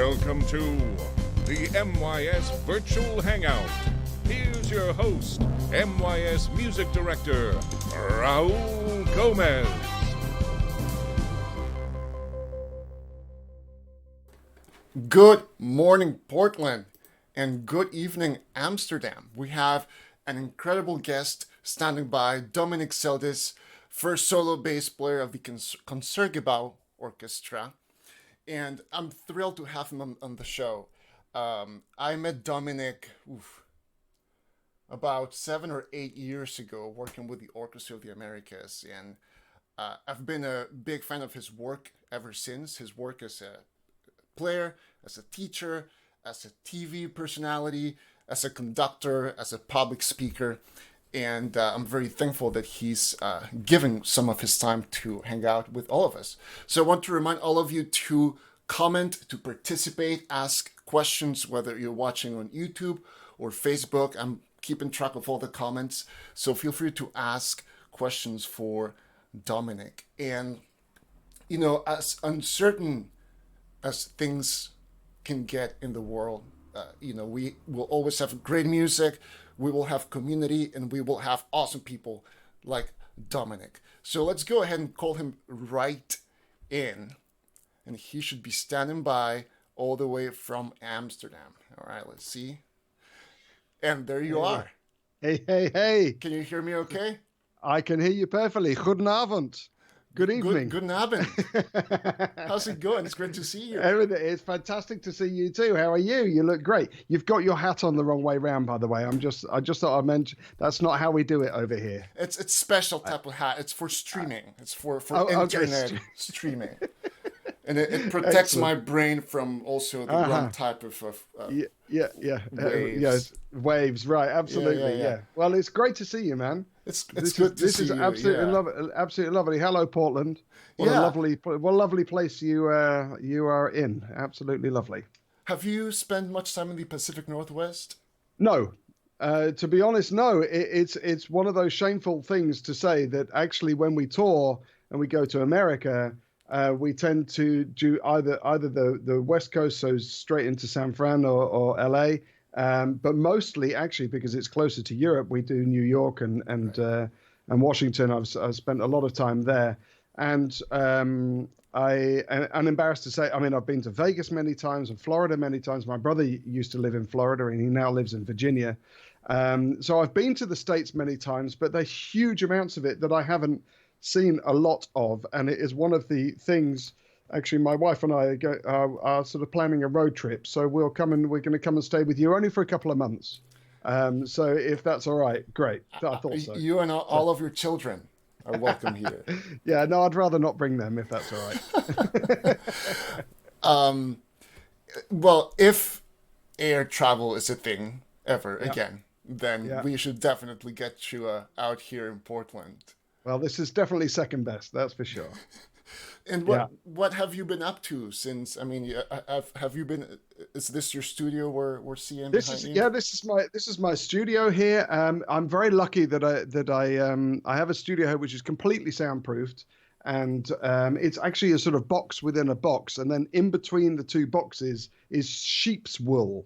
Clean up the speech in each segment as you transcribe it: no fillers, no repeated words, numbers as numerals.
Welcome to the MYS Virtual Hangout. Here's your host, MYS Music Director, Raul Gomez. Good morning, Portland, and good evening, Amsterdam. We have an incredible guest standing by, Dominic Seldis, first solo bass player of the Concertgebouw Orchestra. And I'm thrilled to have him on the show. I met Dominic about 7 or 8 years ago working with the Orchestra of the Americas. And I've been a big fan of his work ever since. His work as a player, as a teacher, as a TV personality, as a conductor, as a public speaker. And I'm very thankful that he's giving some of his time to hang out with all of us. So I want to remind all of you to comment, to participate, ask questions, whether you're watching on YouTube or Facebook. I'm keeping track of all the comments. So feel free to ask questions for Dominic. And, you know, as uncertain as things can get in the world, we will always have great music, we will have community, and we will have awesome people like Dominic. So let's go ahead and call him right in. And he should be standing by all the way from Amsterdam. All right, let's see. And there you are. Hey. Can you hear me okay? I can hear you perfectly. Goedenavond. Good evening. Good evening. How's it going? It's great to see you. Everything. It's fantastic to see you too. How are you? You look great. You've got your hat on the wrong way round, by the way. I just thought I'd mention that's not how we do it over here. It's special type of hat. It's for streaming. It's for internet streaming. And it protects my brain from also the wrong type of waves. Waves, right? Absolutely, yeah. Well, it's great to see you, man. It's good to see you. This is absolutely lovely. Hello, Portland. What a lovely place you are in. Absolutely lovely. Have you spent much time in the Pacific Northwest? No. To be honest, no. It's one of those shameful things to say that actually when we tour and we go to America, we tend to do either the West Coast, so straight into San Fran or LA, but mostly actually because it's closer to Europe, we do New York and Washington. I've spent a lot of time there, and I'm embarrassed to say, I mean, I've been to Vegas many times and Florida many times. My brother used to live in Florida and he now lives in Virginia. So I've been to the States many times, but there's huge amounts of it that I haven't seen a lot of, and it is one of the things. Actually, my wife and I are sort of planning a road trip, so we're going to come and stay with you only for a couple of months. So if that's all right, great. I thought so. You and all of your children are welcome here. Yeah, no, I'd rather not bring them if that's all right. Well, if air travel is a thing ever again, then we should definitely get you out here in Portland. Well, this is definitely second best, that's for sure. And what have you been up to since? I mean, have you been? Is this your studio we're seeing behind you? Yeah, this is my studio here. I'm very lucky that I have a studio here which is completely soundproofed, and it's actually a sort of box within a box, and then in between the two boxes is sheep's wool.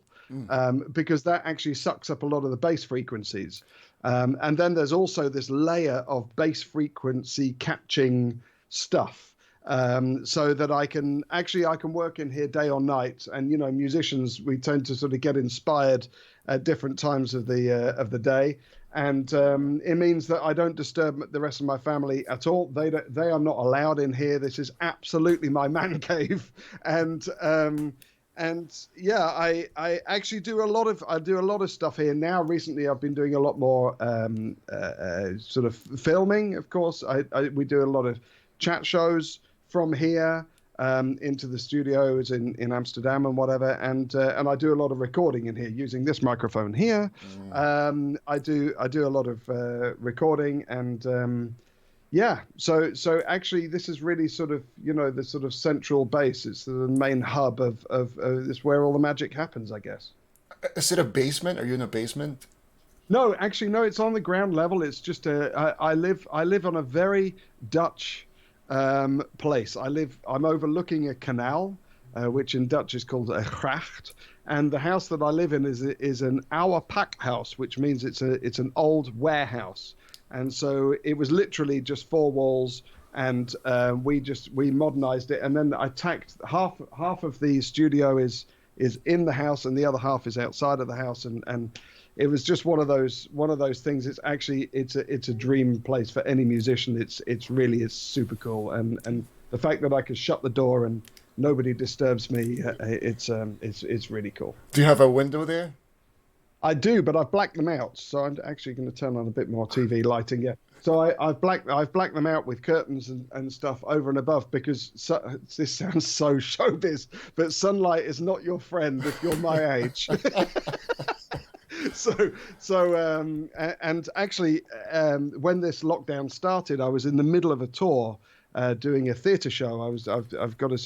Because that actually sucks up a lot of the bass frequencies. And then there's also this layer of bass frequency catching stuff. So that I can work in here day or night. And, you know, musicians, we tend to sort of get inspired at different times of the day. And it means that I don't disturb the rest of my family at all. They are not allowed in here. This is absolutely my man cave. And yeah, I actually do a lot of stuff here now. Recently, I've been doing a lot more sort of filming. Of course, we do a lot of chat shows from here into the studios in Amsterdam and whatever. And I do a lot of recording in here using this microphone here. I do a lot of recording and. Yeah, so actually this is really sort of, you know, the sort of central base. It's the main hub of this where all the magic happens, I guess. Is it a basement? Are you in a basement? No, actually, no, it's on the ground level. It's just I live on a very Dutch place. I'm overlooking a canal, which in Dutch is called a gracht. And the house that I live in is an oude pakhuis, which means it's an old warehouse. And so it was literally just 4 walls, and we modernized it. And then I tacked half of the studio is in the house, and the other half is outside of the house. And it was just one of those things. It's actually it's a dream place for any musician. It's really is super cool. And the fact that I could shut the door and nobody disturbs me, it's really cool. Do you have a window there? I do, but I've blacked them out. So I'm actually going to turn on a bit more TV lighting. Yeah. So I've blacked them out with curtains and stuff over and above, because this sounds so showbiz, but sunlight is not your friend if you're my age. And actually, when this lockdown started, I was in the middle of a tour doing a theatre show. I've got a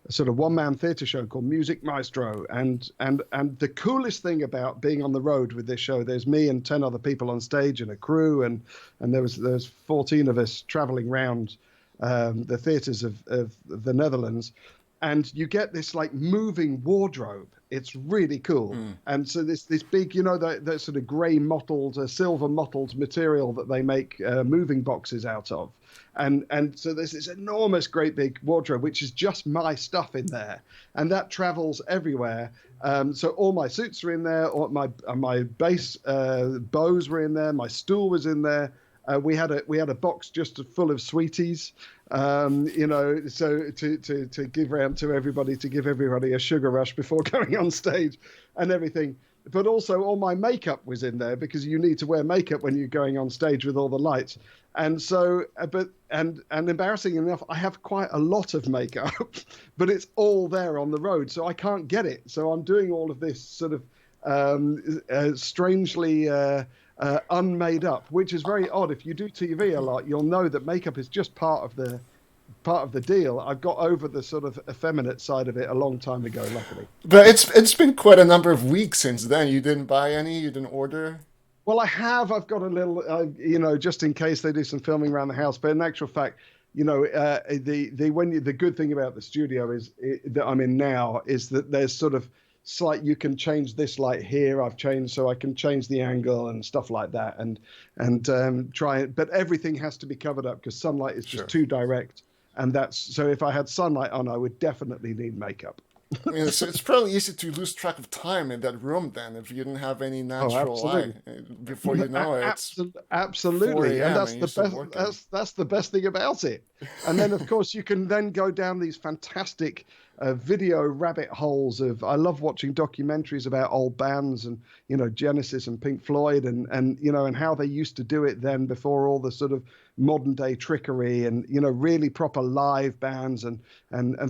sort of one-man theatre show called Music Maestro, and the coolest thing about being on the road with this show, there's me and 10 other people on stage and a crew, and there's 14 of us traveling around the theatres of the Netherlands, and you get this like moving wardrobe. It's really cool. And so this big, that sort of grey mottled, silver mottled material that they make moving boxes out of. And so there's this enormous, great big wardrobe, which is just my stuff in there. And that travels everywhere. So all my suits are in there, or my bass bows were in there, my stool was in there. We had a box just full of sweeties, so to give around to everybody, to give everybody a sugar rush before going on stage and everything. But also all my makeup was in there, because you need to wear makeup when you're going on stage with all the lights. And so, and embarrassing enough, I have quite a lot of makeup, but it's all there on the road, so I can't get it. So I'm doing all of this sort of strangely unmade up, which is very odd. If you do TV a lot, you'll know that makeup is just part of the deal. I've got over the sort of effeminate side of it a long time ago, luckily. But it's been quite a number of weeks since then. You didn't buy any? You didn't order? Well, I have. I've got a little, just in case they do some filming around the house. But in actual fact, the good thing about the studio that I'm in now is that there's sort of you can change this light here. I've changed, so I can change the angle and stuff like that, and try it. But everything has to be covered up, because sunlight is just too direct. And so if I had sunlight on, I would definitely need makeup. So it's probably easy to lose track of time in that room then, if you didn't have any natural light. Before you know it, it's absolutely, and that's the best thing about it. And then of course you can then go down these fantastic video rabbit holes of, I love watching documentaries about old bands, and Genesis and Pink Floyd, and how they used to do it then, before all the sort of modern day trickery, and really proper live bands and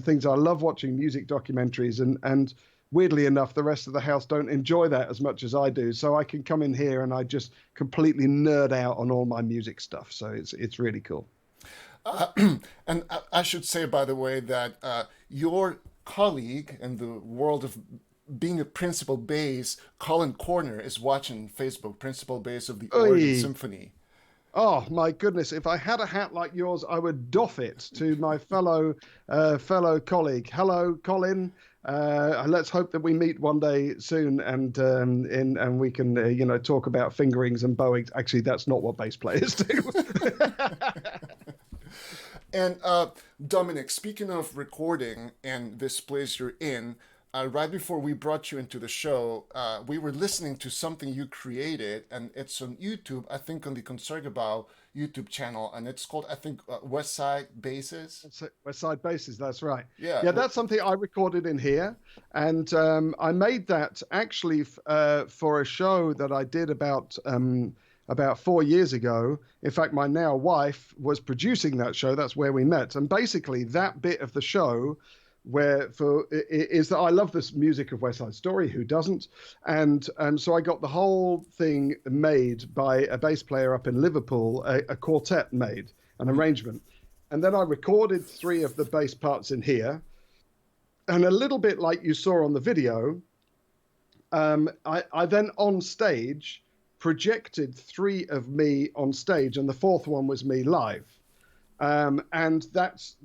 things. I love watching music documentaries, and weirdly enough, the rest of the house don't enjoy that as much as I do. So I can come in here and I just completely nerd out on all my music stuff. So it's really cool. And I should say, by the way, that your colleague in the world of being a principal bass, Colin Corner, is watching Facebook, principal bass of the Orchestra Symphony. Oh my goodness! If I had a hat like yours, I would doff it to my fellow colleague. Hello, Colin. Let's hope that we meet one day soon, and we can talk about fingerings and bowings. Actually, that's not what bass players do. And Dominic, speaking of recording and this place you're in, right before we brought you into the show, we were listening to something you created, and it's on YouTube, I think on the Concertgebouw YouTube channel, and it's called, I think, Westside Bases. Westside Bases, that's right. Yeah, that's something I recorded in here, and I made that actually for a show that I did about 4 years ago. In fact, my now wife was producing that show. That's where we met, and basically that bit of the show is that I love this music of West Side Story. Who doesn't? And so I got the whole thing made by a bass player up in Liverpool, a quartet made, an arrangement. And then I recorded 3 of the bass parts in here. And a little bit like you saw on the video, I then on stage projected 3 of me on stage, and the 4th one was me live. And that's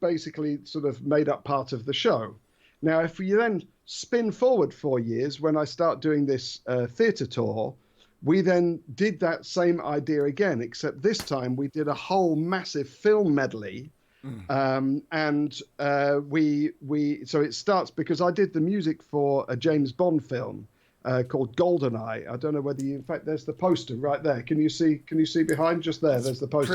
basically sort of made up part of the show. Now, if you then spin forward 4 years, when I start doing this theatre tour, we then did that same idea again, except this time we did a whole massive film medley. And so it starts because I did the music for a James Bond film called GoldenEye. I don't know whether in fact, there's the poster right there. Can you see behind? Just there, there's the poster.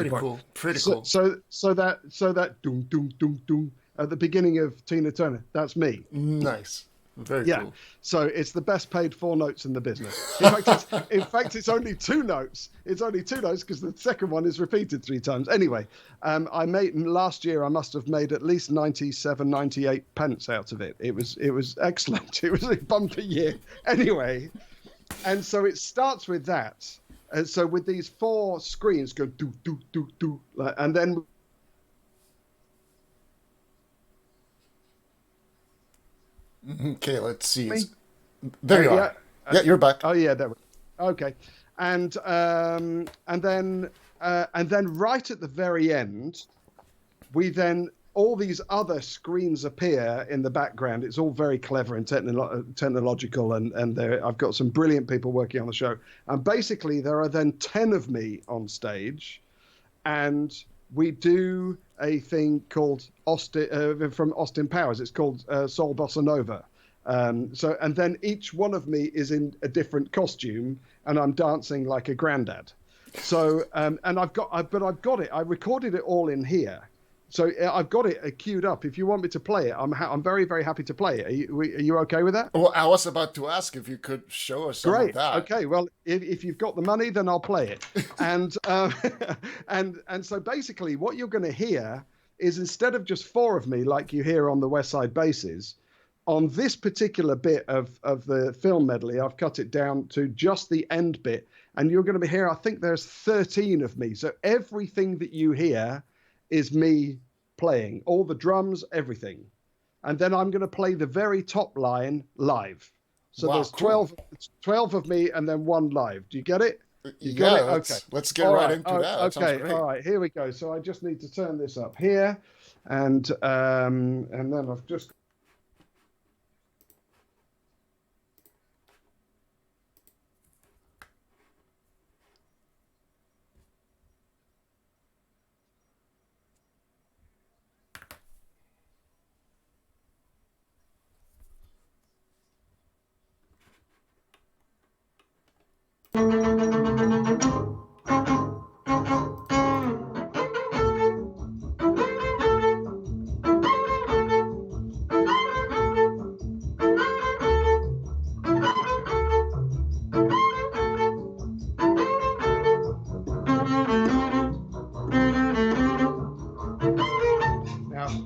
Pretty cool. So that doom doom doom doom at the beginning of Tina Turner, that's me. Nice. Very cool. So it's the best paid 4 notes in the business. In fact, it's only 2 notes. It's only 2 notes because the second one is repeated 3 times. Anyway, last year I must have made at least 97, 98 pence out of it. It was excellent. It was a bumper year. Anyway, and so it starts with that. And so with these 4 screens go do do do do, and then. Okay, let's see. There you are. Yeah, you're back. Oh yeah, there we go. Okay, and then right at the very end, all these other screens appear in the background. It's all very clever and technological, and I've got some brilliant people working on the show. And basically, there are then 10 of me on stage, and we do a thing called from Austin Powers. It's called Soul Bossa Nova. And then each one of me is in a different costume, and I'm dancing like a granddad. So and I've got it. I recorded it all in here. So I've got it queued up. If you want me to play it, I'm very, very happy to play it. Are you okay with that? Well, I was about to ask if you could show us some of that. Okay. Well, if you've got the money, then I'll play it. And and so basically, what you're going to hear is instead of just 4 of me like you hear on the Westside Bases, on this particular bit of the film medley, I've cut it down to just the end bit, and you're going to be here. I think there's 13 of me. So everything that you hear is me playing, all the drums, everything. And then I'm going to play the very top line live. So there's 12 of me and then 1 live. Do you get it? You got it? Okay. Let's get right into that. Okay, all right, here we go. So I just need to turn this up here, and then I've just...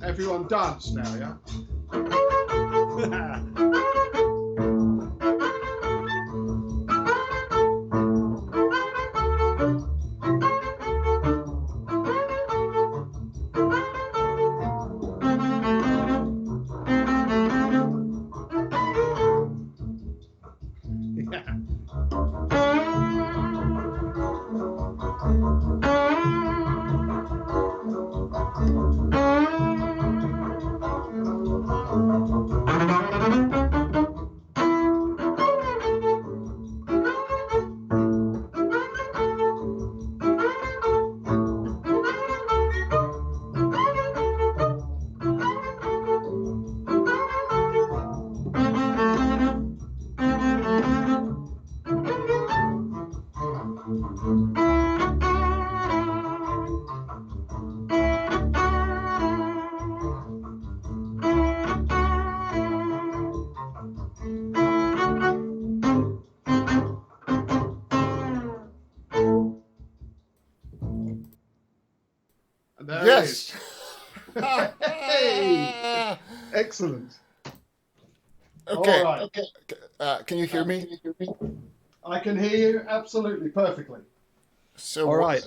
Everyone dance now, yeah? Yes. Hey! Excellent. Okay. All right. Okay. Can you hear me? I can hear you absolutely perfectly. So all right.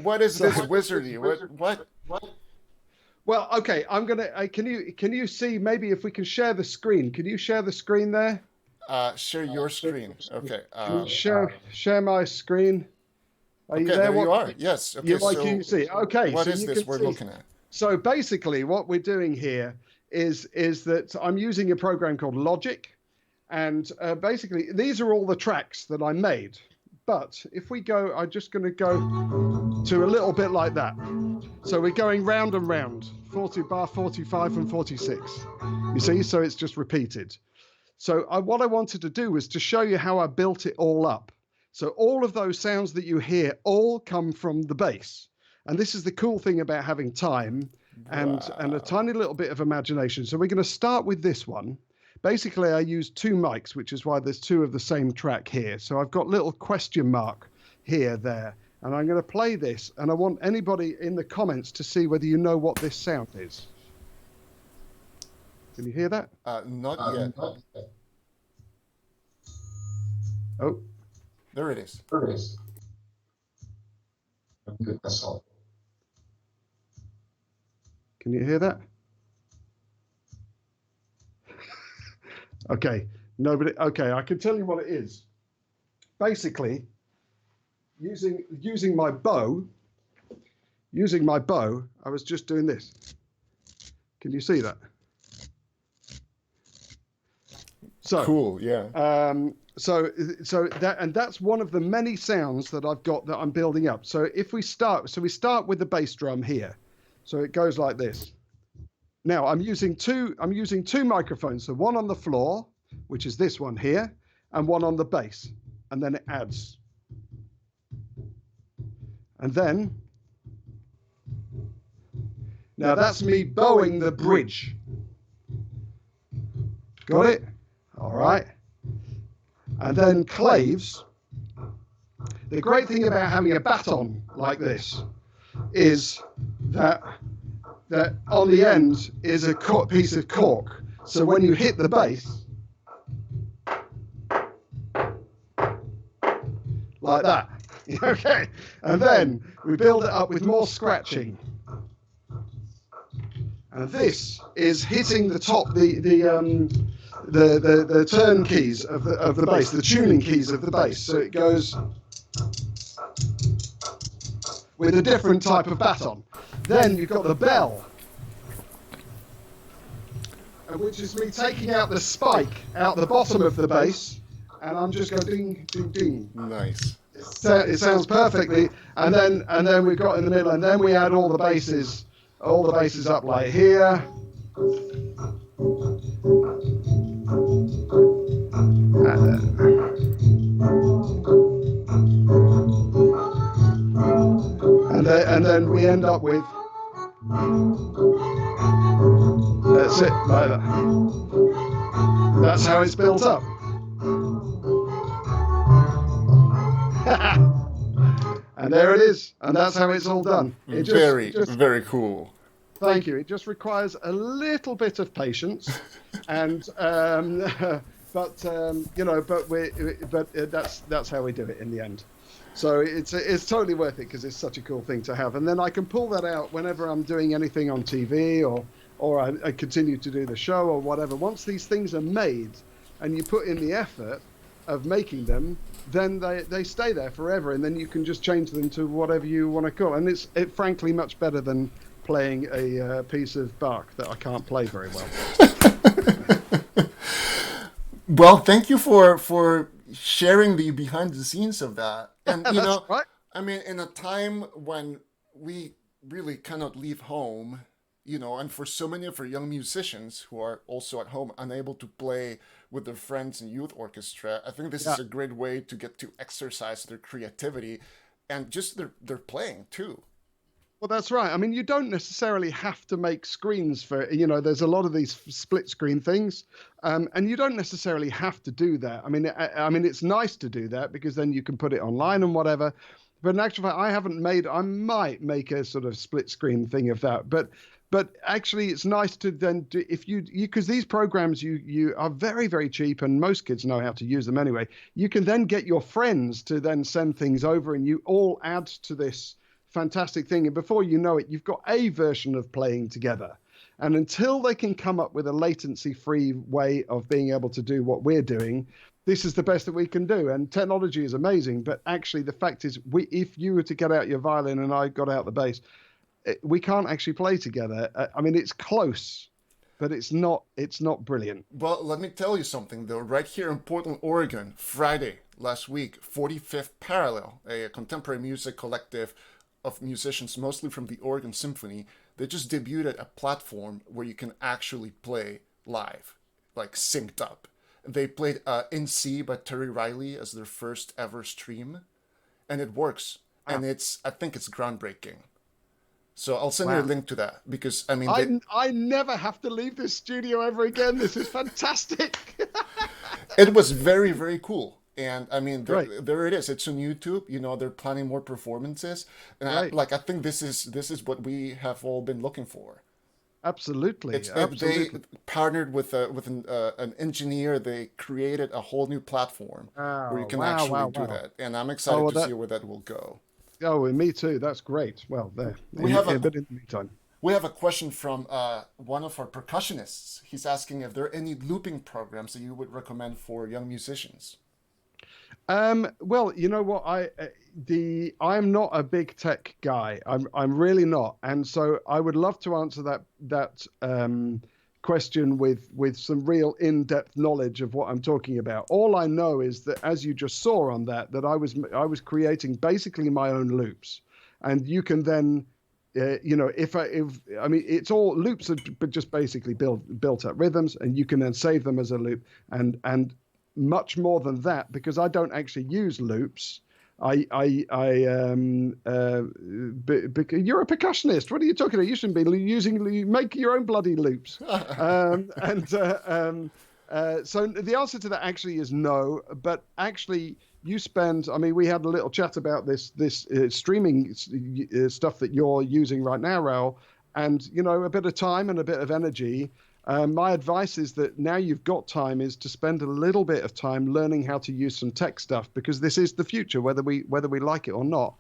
What is this wizardry? What? Well, okay. I'm gonna. Can you see? Maybe if we can share the screen. Can you share the screen there? Share your screen. Okay. Share my screen. Are you Okay, there? you are. Yes. Okay, You like so you see? Okay, what so is you this can we're see. looking at? So basically, what we're doing here is that I'm using a program called Logic, and basically these are all the tracks that I made. But if we go, I'm just going to go to a little bit like that. So we're going round and round, 40 bar 45 and 46. You see, so it's just repeated. So what I wanted to do was to show you how I built it all up. So all of those sounds that you hear all come from the bass. And this is the cool thing about having time and a tiny little bit of imagination. So we're going to start with this one. Basically, I used 2 mics, which is why there's 2 of the same track here. So I've got little question mark here, there. And I'm going to play this. And I want anybody in the comments to see whether you know what this sound is. Can you hear that? Not yet. Oh. There it is. Can you hear that? Okay, nobody. Okay, I can tell you what it is. Basically, using my bow, I was just doing this. Can you see that? So Cool. Yeah. So that's one of the many sounds that I've got that I'm building up. So if we start with the bass drum here. So it goes like this. Now I'm using two microphones. So one on the floor, which is this one here, and one on the bass, and then it adds. And then now that's me bowing the bridge. Got it? All right. And then claves. The great thing about having a baton like this is that on the end is a piece of cork. So when you hit the bass, like that, okay, and then we build it up with more scratching. And this is hitting the top, the turn keys of the bass, the tuning keys of the bass. So it goes with a different type of baton. Then you've got the bell, which is me taking out the spike out the bottom of the bass, and I'm just going ding, ding, ding. Nice. It sounds perfectly, and then we've got in the middle, and then we add all the basses up like here. And then we end up with, that's it, like that. That's how it's built up. And there it is, and that's how it's all done. Very cool. Thank you. It just requires a little bit of patience, and but that's how we do it in the end. So it's totally worth it because it's such a cool thing to have. And then I can pull that out whenever I'm doing anything on TV or I continue to do the show or whatever. Once these things are made and you put in the effort of making them, then they stay there forever, and then you can just change them to whatever you want to call. And it's frankly much better than playing a piece of bark that I can't play very well. Well, thank you for sharing the behind the scenes of that. And you know, right. I mean, in a time when we really cannot leave home, you know, and for so many of our young musicians who are also at home unable to play with their friends in youth orchestra, I think this is a great way to get to exercise their creativity and just their playing too. Well, that's right. I mean, you don't necessarily have to make screens for, there's a lot of these split screen things, and you don't necessarily have to do that. I mean, it's nice to do that because then you can put it online and whatever. But in actual fact, I might make a sort of split screen thing of that. But actually, it's nice to then do, because these programs you are very, very cheap, and most kids know how to use them anyway. You can then get your friends to then send things over, and you all add to this fantastic thing, and before you know it, you've got a version of playing together. And until they can come up with a latency-free way of being able to do what we're doing, this is the best that we can do. And technology is amazing, but actually the fact is, if you were to get out your violin and I got out the bass, we can't actually play together. I mean, it's close, but it's not brilliant. Well, let me tell you something though. Right here in Portland, Oregon, Friday last week, 45th Parallel, a contemporary music collective of musicians mostly from the Oregon Symphony, they just debuted a platform where you can actually play live, like synced up. They played In C by Terry Riley as their first ever stream, and it works. And I think it's groundbreaking. So I'll send you a link to that because I mean, I never have to leave this studio ever again. This is fantastic. It was very, very cool. And I mean, there it is. It's on YouTube. You know, they're planning more performances, and I think this is what we have all been looking for. Absolutely. They partnered with an engineer. They created a whole new platform where you can actually do that. And I'm excited to see where that will go. Oh, and me too. That's great. Well, there. But in the meantime, we have a question from one of our percussionists. He's asking if there are any looping programs that you would recommend for young musicians. Well, you know what, I'm not a big tech guy. I'm really not, and so I would love to answer that question with some real in-depth knowledge of what I'm talking about. All I know is that, as you just saw on that I was creating basically my own loops, and you can then. If I mean, it's all loops are just basically built up rhythms, and you can then save them as a loop, and much more than that, because I don't actually use loops. You're a percussionist. What are you talking about? You shouldn't be make your own bloody loops. So the answer to that actually is no. But actually, we had a little chat about this streaming stuff that you're using right now, Raoul, and a bit of time and a bit of energy. My advice is that now you've got time is to spend a little bit of time learning how to use some tech stuff, because this is the future, whether we like it or not.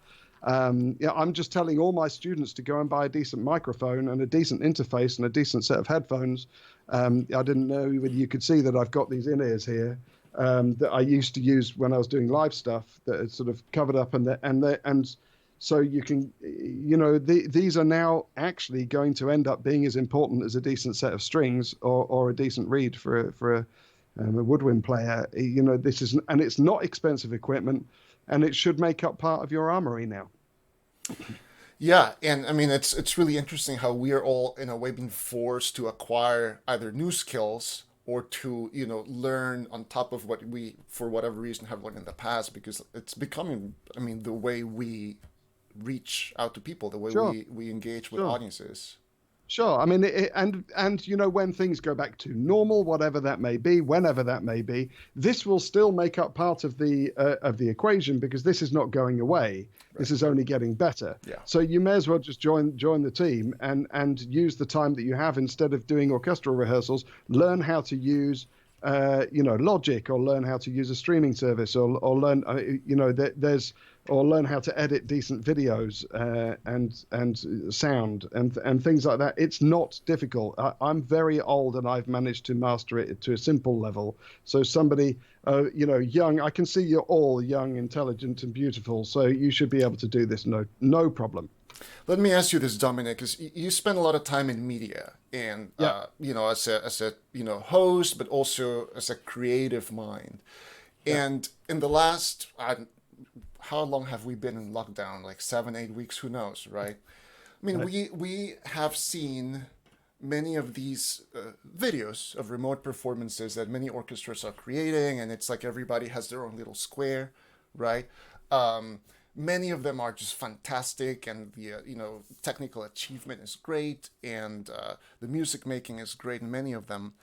I'm just telling all my students to go and buy a decent microphone and a decent interface and a decent set of headphones. I didn't know whether you could see that I've got these in-ears here that I used to use when I was doing live stuff that are sort of covered up and so you can, these are now actually going to end up being as important as a decent set of strings or a decent reed for a woodwind player. This is, and it's not expensive equipment, and it should make up part of your armory now. Yeah, and I mean it's really interesting how we are all in a way being forced to acquire either new skills or to learn on top of what we, for whatever reason, have learned in the past, because it's becoming, the way we reach out to people, the way we engage with audiences. Sure. I mean, when things go back to normal, whatever that may be, whenever that may be, this will still make up part of the equation, because this is not going away. Right. This is only getting better. Yeah. So you may as well just join the team and use the time that you have, instead of doing orchestral rehearsals, learn how to use Logic, or learn how to use a streaming service, or learn or learn how to edit decent videos and sound and things like that. It's not difficult. I'm very old, and I've managed to master it to a simple level. So somebody, young, I can see you're all young, intelligent, and beautiful. So you should be able to do this. No problem. Let me ask you this, Dominic, because you spend a lot of time in media, and as a host, but also as a creative mind. Yeah. And in the last, how long have we been in lockdown? Like 7-8 weeks? Who knows, right? I mean, we have seen many of these videos of remote performances that many orchestras are creating, and it's like everybody has their own little square, right? Many of them are just fantastic, and the technical achievement is great, and the music making is great in many of them.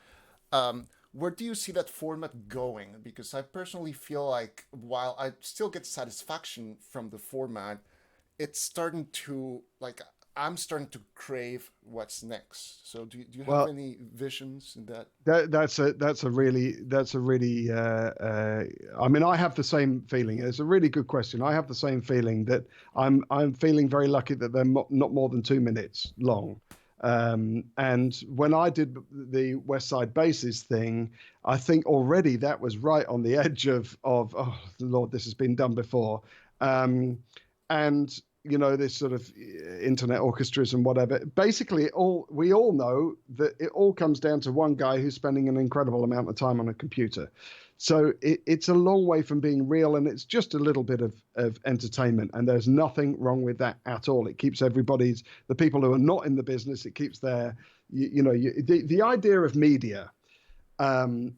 Where do you see that format going? Because I personally feel like, while I still get satisfaction from the format, it's starting to, I'm starting to crave what's next. So do you have any visions in that? That's a really I mean, I have the same feeling. It's a really good question. I have the same feeling, that I'm feeling very lucky that they're not more than 2 minutes long. And when I did the Westside Bases thing, I think already that was right on the edge of oh Lord, this has been done before. And this sort of internet orchestras and whatever. Basically, we all know that it all comes down to one guy who's spending an incredible amount of time on a computer. So it's a long way from being real, and it's just a little bit of entertainment, and there's nothing wrong with that at all. It keeps the people who are not in the business, it keeps the idea of media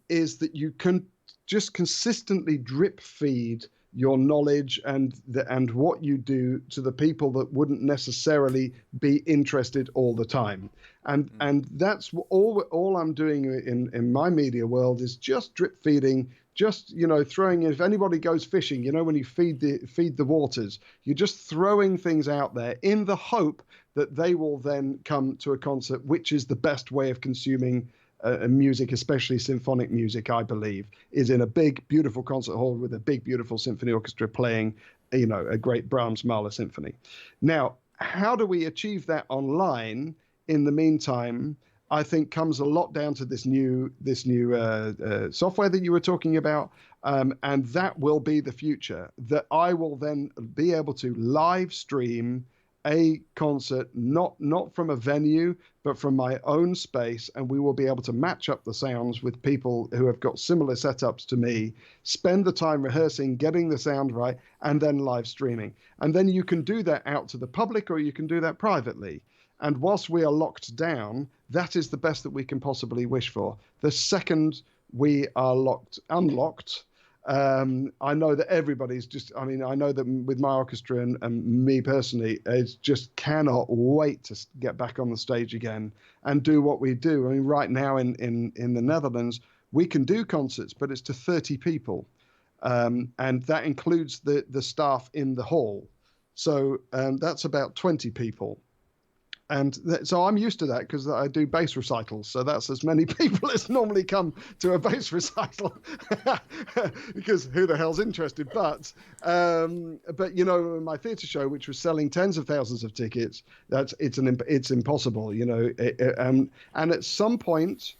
is that you can just consistently drip feed your knowledge and what you do to the people that wouldn't necessarily be interested all the time. And that's all I'm doing in my media world is just drip feeding, just, throwing, if anybody goes fishing, when you feed the waters, you're just throwing things out there in the hope that they will then come to a concert, which is the best way of consuming music, especially symphonic music, I believe, is in a big, beautiful concert hall with a big, beautiful symphony orchestra playing, a great Brahms Mahler symphony. Now, how do we achieve that online? In the meantime, I think comes a lot down to this new software that you were talking about, and that will be the future. That I will then be able to live stream a concert, not from a venue, but from my own space, and we will be able to match up the sounds with people who have got similar setups to me, spend the time rehearsing, getting the sound right, and then live streaming. And then you can do that out to the public, or you can do that privately. And whilst we are locked down, that is the best that we can possibly wish for. The second we are unlocked, I know that everybody's I know that with my orchestra and me personally, it's just cannot wait to get back on the stage again and do what we do. I mean, right now in the Netherlands, we can do concerts, but it's to 30 people. And that includes the staff in the hall. So that's about 20 people. And so I'm used to that because I do bass recitals. So that's as many people as normally come to a bass recital because who the hell's interested? But my theatre show, which was selling tens of thousands of tickets, it's impossible, and at some point,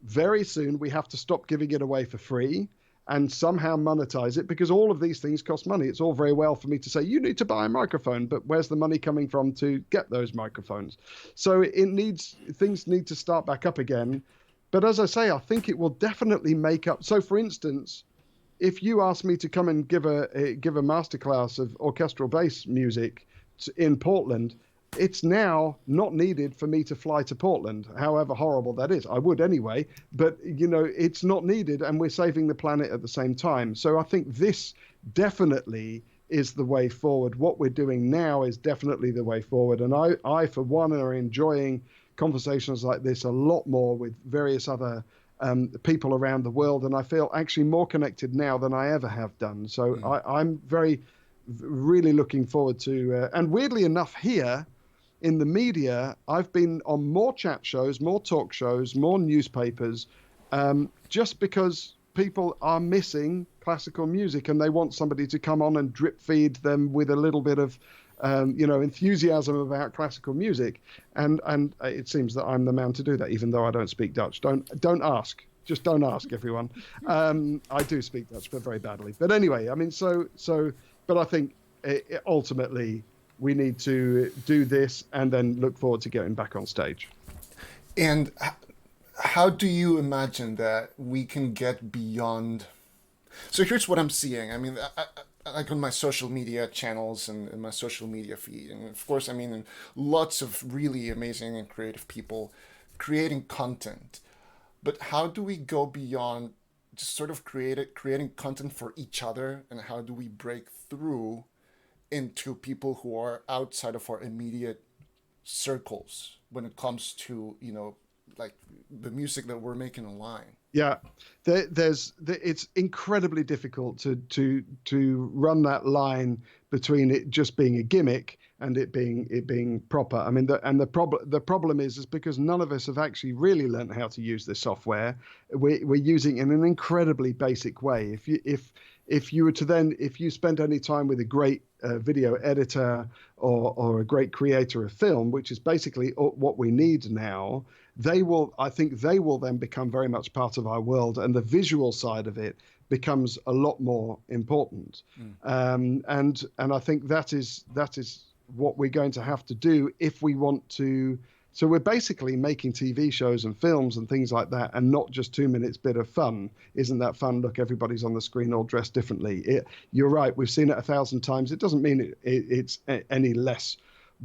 very soon, we have to stop giving it away for free and somehow monetize it, because all of these things cost money. It's all very well for me to say, you need to buy a microphone, but where's the money coming from to get those microphones? So things need to start back up again. But as I say, I think it will definitely make up. So for instance, if you ask me to come and give a masterclass of orchestral bass music in Portland, it's now not needed for me to fly to Portland, however horrible that is. I would anyway, but it's not needed, and we're saving the planet at the same time. So I think this definitely is the way forward. What we're doing now is definitely the way forward. And I for one, are enjoying conversations like this a lot more with various other people around the world. And I feel actually more connected now than I ever have done. So I'm really looking forward to, and weirdly enough here, in the media, I've been on more chat shows, more talk shows, more newspapers, just because people are missing classical music and they want somebody to come on and drip feed them with a little bit of, enthusiasm about classical music. And it seems that I'm the man to do that, even though I don't speak Dutch. Don't ask. Just don't ask, everyone. I do speak Dutch, but very badly. But anyway, but I think ultimately, we need to do this and then look forward to getting back on stage. And how do you imagine that we can get beyond? So here's what I'm seeing. I mean, I like on my social media channels and in my social media feed. And of course, lots of really amazing and creative people creating content. But how do we go beyond just sort of creating content for each other? And how do we break through into people who are outside of our immediate circles when it comes to, like the music that we're making online? Yeah, it's incredibly difficult to run that line between it just being a gimmick and it being proper. I mean, the problem is because none of us have actually really learned how to use this software. We're using it in an incredibly basic way. if you spend any time with a great video editor or a great creator of film, which is basically what we need now, I think they will then become very much part of our world, and the visual side of it becomes a lot more important. And I think that is what we're going to have to do if we want to. So we're basically making TV shows and films and things like that, and not just 2 minutes bit of fun. Isn't that fun? Look, everybody's on the screen all dressed differently. You're right. We've seen it 1,000 times. It doesn't mean it's any less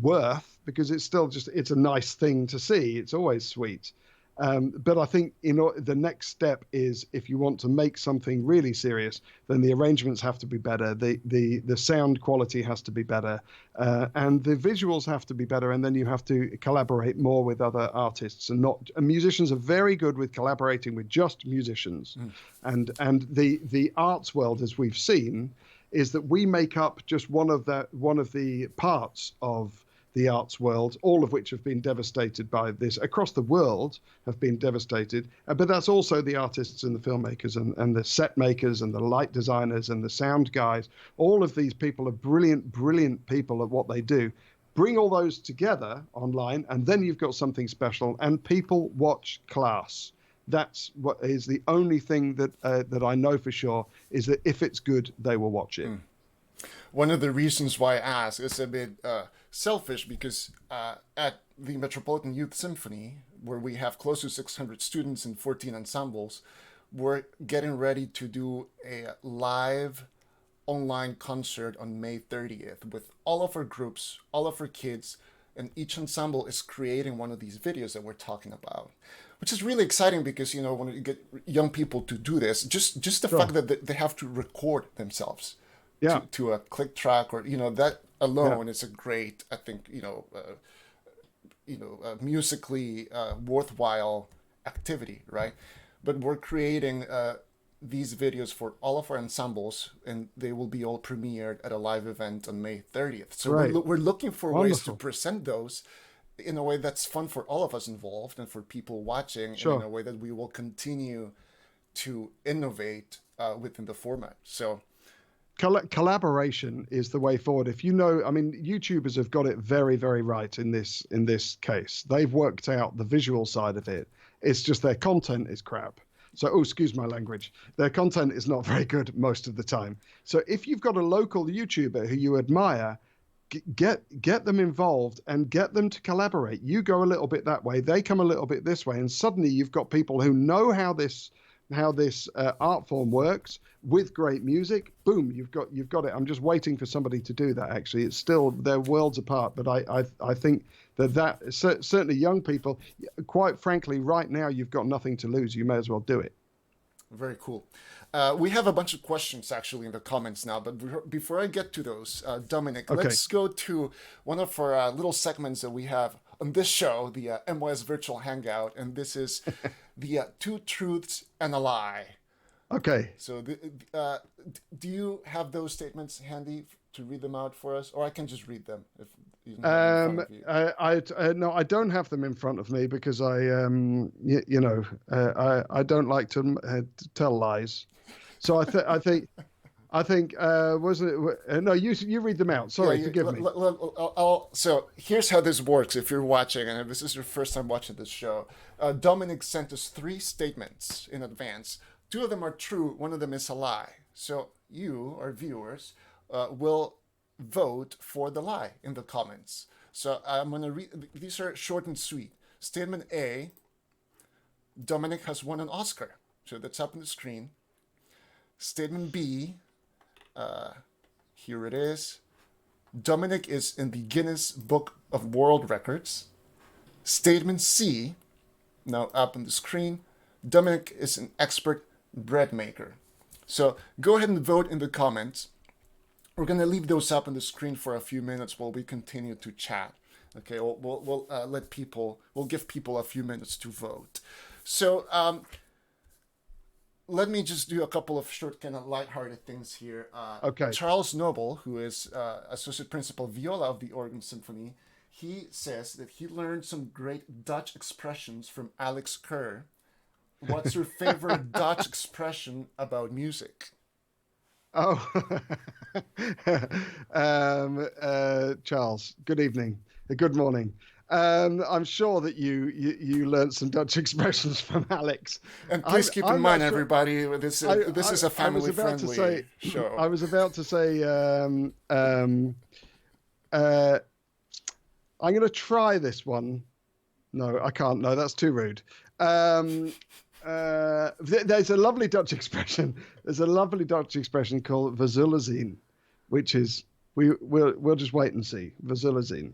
worth, because it's a nice thing to see. It's always sweet. But I think the next step is, if you want to make something really serious, then the arrangements have to be better, the sound quality has to be better, and the visuals have to be better, and then you have to collaborate more with other artists. And musicians are very good with collaborating with just musicians, and the arts world, as we've seen, is that we make up just one of the parts of the arts world, all of which have been devastated by this across the world, have been devastated. But that's also the artists and the filmmakers and the set makers and the light designers and the sound guys. All of these people are brilliant, brilliant people at what they do. Bring all those together online, and then you've got something special, and people watch class. That's what is the only thing that I know for sure, is that if it's good, they will watch it. One of the reasons why I ask is a bit selfish, because at the Metropolitan Youth Symphony, where we have close to 600 students and 14 ensembles, we're getting ready to do a live online concert on May 30th with all of our groups, all of our kids, and each ensemble is creating one of these videos that we're talking about, which is really exciting, because, when you get young people to do this, just the fact that they have to record themselves to a click track, or, that alone is a great, I think, musically worthwhile activity, right? But we're creating these videos for all of our ensembles, and they will be all premiered at a live event on May 30th. So we're looking for ways to present those in a way that's fun for all of us involved and for people watching, and in a way that we will continue to innovate within the format. So collaboration is the way forward. If YouTubers have got it very, very right in this case. They've worked out the visual side of it. It's just their content is crap. So, excuse my language. Their content is not very good most of the time. So if you've got a local YouTuber who you admire, get them involved and get them to collaborate. You go a little bit that way, they come a little bit this way, and suddenly you've got people who know how this art form works with great music. Boom, you've got it. I'm just waiting for somebody to do that. Actually, it's still, they're worlds apart, but I think that certainly young people, quite frankly, right now you've got nothing to lose. You may as well do it. Very cool. We have a bunch of questions actually in the comments now, but before I get to those, Dominic, let's go to one of our little segments that we have on this show, the MYS Virtual Hangout, and this is the Two Truths and a Lie. Okay. So do you have those statements handy to read them out for us, or I can just read them if you don't have them in front of you? No, I don't have them in front of me, because I don't like to tell lies. So I think wasn't it? No, you read them out. Sorry, forgive me. So here's how this works. If you're watching, and if this is your first time watching this show, Dominic sent us 3 statements in advance. 2 of them are true. 1 of them is a lie. So you, our viewers, will vote for the lie in the comments. So I'm going to read. These are short and sweet. Statement A: Dominic has won an Oscar. So that's up on the screen. Statement B: here it is. Dominic is in the Guinness Book of World Records. Statement C, now up on the screen. Dominic is an expert bread maker. So go ahead and vote in the comments. We're going to leave those up on the screen for a few minutes while we continue to chat. Okay, we'll give people a few minutes to vote. So let me just do a couple of short, kind of lighthearted things here. Okay. Charles Noble, who is Associate Principal Viola of the Oregon Symphony, he says that he learned some great Dutch expressions from Alex Kerr. What's your favorite Dutch expression about music? Oh, Charles. Good evening. Good morning. I'm sure that you learned some Dutch expressions from Alex. And please keep in I'm mind, not sure. everybody, this is a I was about to family-friendly say. show. I was about to say. Uh, I'm going to try this one. No, I can't. No, that's too rude. There's a lovely Dutch expression. There's a lovely Dutch expression called "we zullen zien," which is we'll just wait and see. We zullen zien.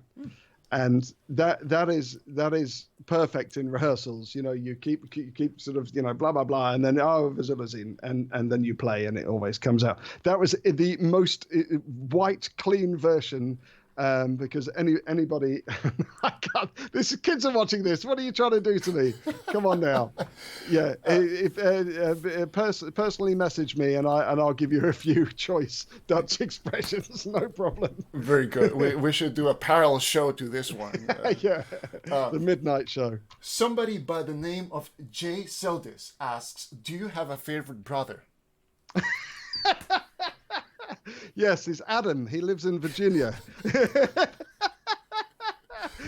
And that is perfect in rehearsals. You know, you keep sort of, you know, blah blah blah, and then we zullen zien, and then you play, and it always comes out. That was the most white clean version. Because anybody, I can't. Kids are watching this. What are you trying to do to me? Come on now. Yeah, personally message me, and I'll give you a few choice Dutch expressions. No problem. Very good. We should do a parallel show to this one. Yeah, the midnight show. Somebody by the name of J. Seldis asks, "Do you have a favorite brother?" Yes, it's Adam. He lives in Virginia.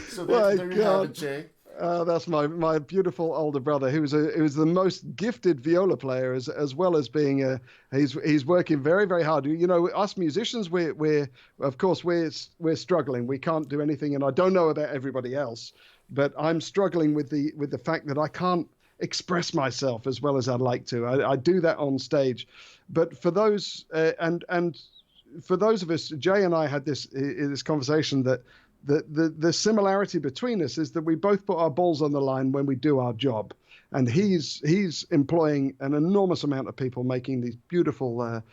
So there you have it, Jay. That's my beautiful older brother, who was the most gifted viola player, as well as being he's working very, very hard. You know, us musicians, we're of course we're struggling. We can't do anything, and I don't know about everybody else, but I'm struggling with the fact that I can't express myself as well as I'd like to. I do that on stage, but for those and for those of us, Jay and I had this conversation that the similarity between us is that we both put our balls on the line when we do our job, and he's employing an enormous amount of people making these beautiful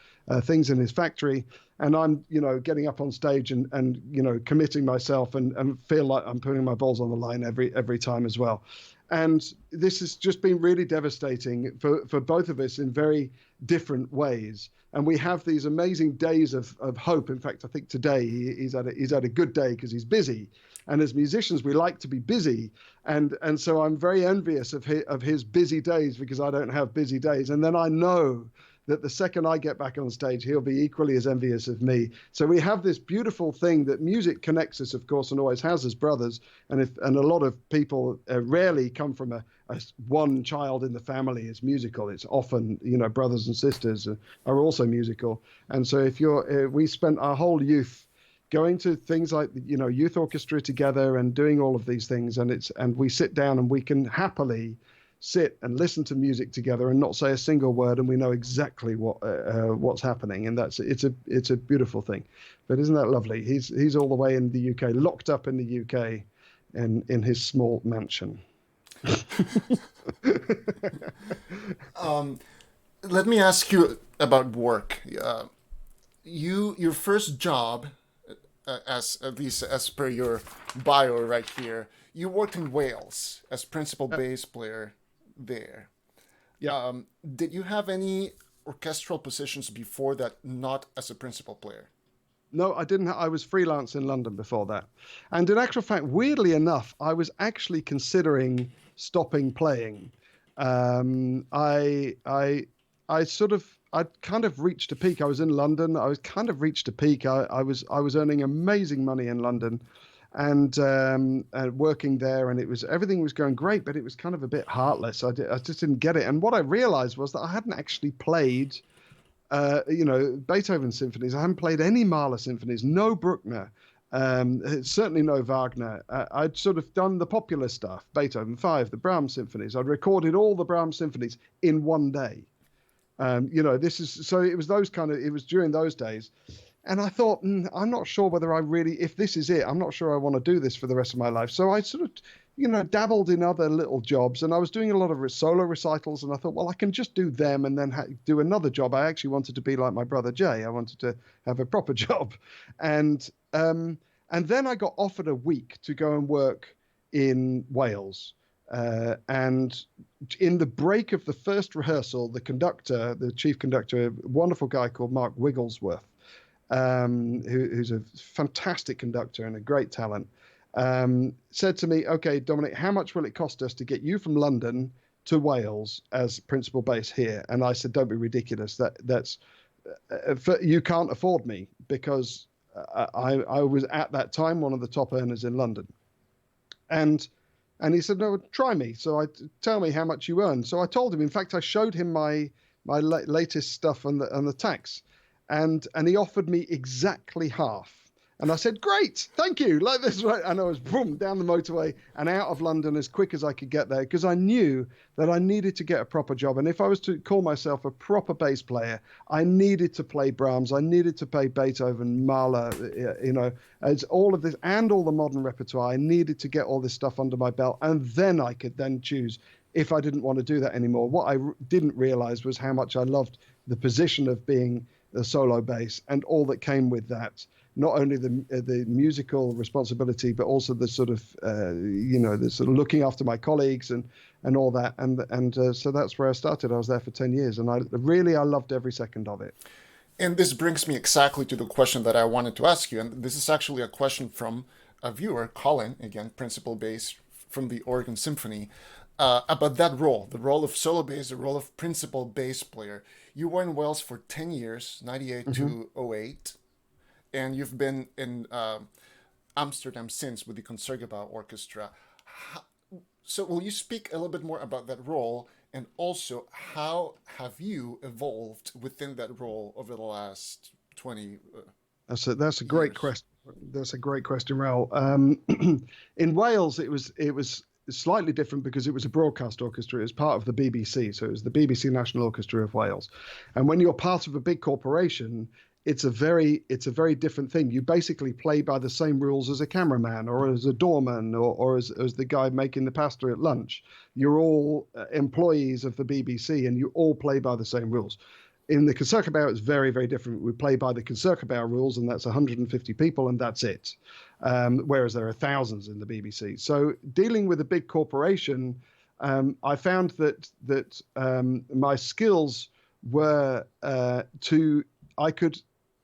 things in his factory, and I'm, you know, getting up on stage and you know, committing myself and feel like I'm putting my balls on the line every time as well. And this has just been really devastating for both of us in very different ways. And we have these amazing days of hope. In fact, I think today he's had a good day because he's busy. And as musicians, we like to be busy. And so I'm very envious of his busy days because I don't have busy days. And then I know that the second I get back on stage, he'll be equally as envious of me. So we have this beautiful thing that music connects us, of course, and always has as brothers. And a lot of people rarely come from a one child in the family is musical. It's often, you know, brothers and sisters are also musical. And so we spent our whole youth going to things like, you know, youth orchestra together and doing all of these things. And we sit down and we can happily sit and listen to music together and not say a single word, and we know exactly what's happening, and it's a beautiful thing. But isn't that lovely? He's all the way in the UK, locked up in the UK, in his small mansion. Let me ask you about work. Your first job, at least as per your bio right here, you worked in Wales as principal bass player there. Yeah. Did you have any orchestral positions before that, not as a principal player? No, I didn't. I was freelance in London before that. And in actual fact, weirdly enough, I was actually considering stopping playing. I'd kind of reached a peak. I was in London. I was kind of reached a peak. I was earning amazing money in London, and working there, and everything was going great, but it was kind of a bit heartless. I just didn't get it. And what I realized was that I hadn't actually played, you know, Beethoven symphonies. I hadn't played any Mahler symphonies, no Bruckner, certainly no Wagner. I'd sort of done the popular stuff, Beethoven 5, the Brahms symphonies. I'd recorded all the Brahms symphonies in one day. You know, it was during those days. And I thought, I'm not sure whether if this is it, I'm not sure I want to do this for the rest of my life. So I sort of, you know, dabbled in other little jobs, and I was doing a lot of solo recitals, and I thought, well, I can just do them and then do another job. I actually wanted to be like my brother Jay. I wanted to have a proper job. And then I got offered a week to go and work in Wales. And in the break of the first rehearsal, the chief conductor, a wonderful guy called Mark Wigglesworth, who's a fantastic conductor and a great talent, said to me, "Okay, Dominic, how much will it cost us to get you from London to Wales as principal bass here?" And I said, "Don't be ridiculous. That's you can't afford me, because I was at that time one of the top earners in London. And he said, no, try me. So tell me how much you earn. So I told him. In fact, I showed him my latest stuff on the tax, and he offered me exactly half. And I said, great, thank you. Like this, right? And I was boom down the motorway and out of London as quick as I could get there, because I knew that I needed to get a proper job. And if I was to call myself a proper bass player, I needed to play Brahms. I needed to play Beethoven, Mahler, as all of this and all the modern repertoire. I needed to get all this stuff under my belt. And then I could then choose if I didn't want to do that anymore. What I didn't realize was how much I loved the position of being a solo bass and all that came with that. Not only the musical responsibility, but also the sort of the sort of looking after my colleagues and all that, and so that's where I started. I was there for 10 years, and I loved every second of it. And this brings me exactly to the question that I wanted to ask you, and this is actually a question from a viewer, Colin, again, principal bass from the Oregon Symphony, about that role, the role of solo bass, the role of principal bass player. You were in Wales for 10 years, 98 to 08. And you've been in Amsterdam since with the Concertgebouw Orchestra. So will you speak a little bit more about that role, and also how have you evolved within that role over the last 20 That's a great question. That's a great question, Raoul. In Wales, it was slightly different because it was a broadcast orchestra. It was part of the BBC, so it was the BBC National Orchestra of Wales. And when you're part of a big corporation, it's a very different thing. You basically play by the same rules as a cameraman or as a doorman or as the guy making the pasta at lunch. You're all employees of the BBC, and you all play by the same rules. In the Concertgebouw, it's very, very different. We play by the Concertgebouw rules, and that's 150 people, and that's it. Whereas there are thousands in the BBC. So dealing with a big corporation, I found that my skills were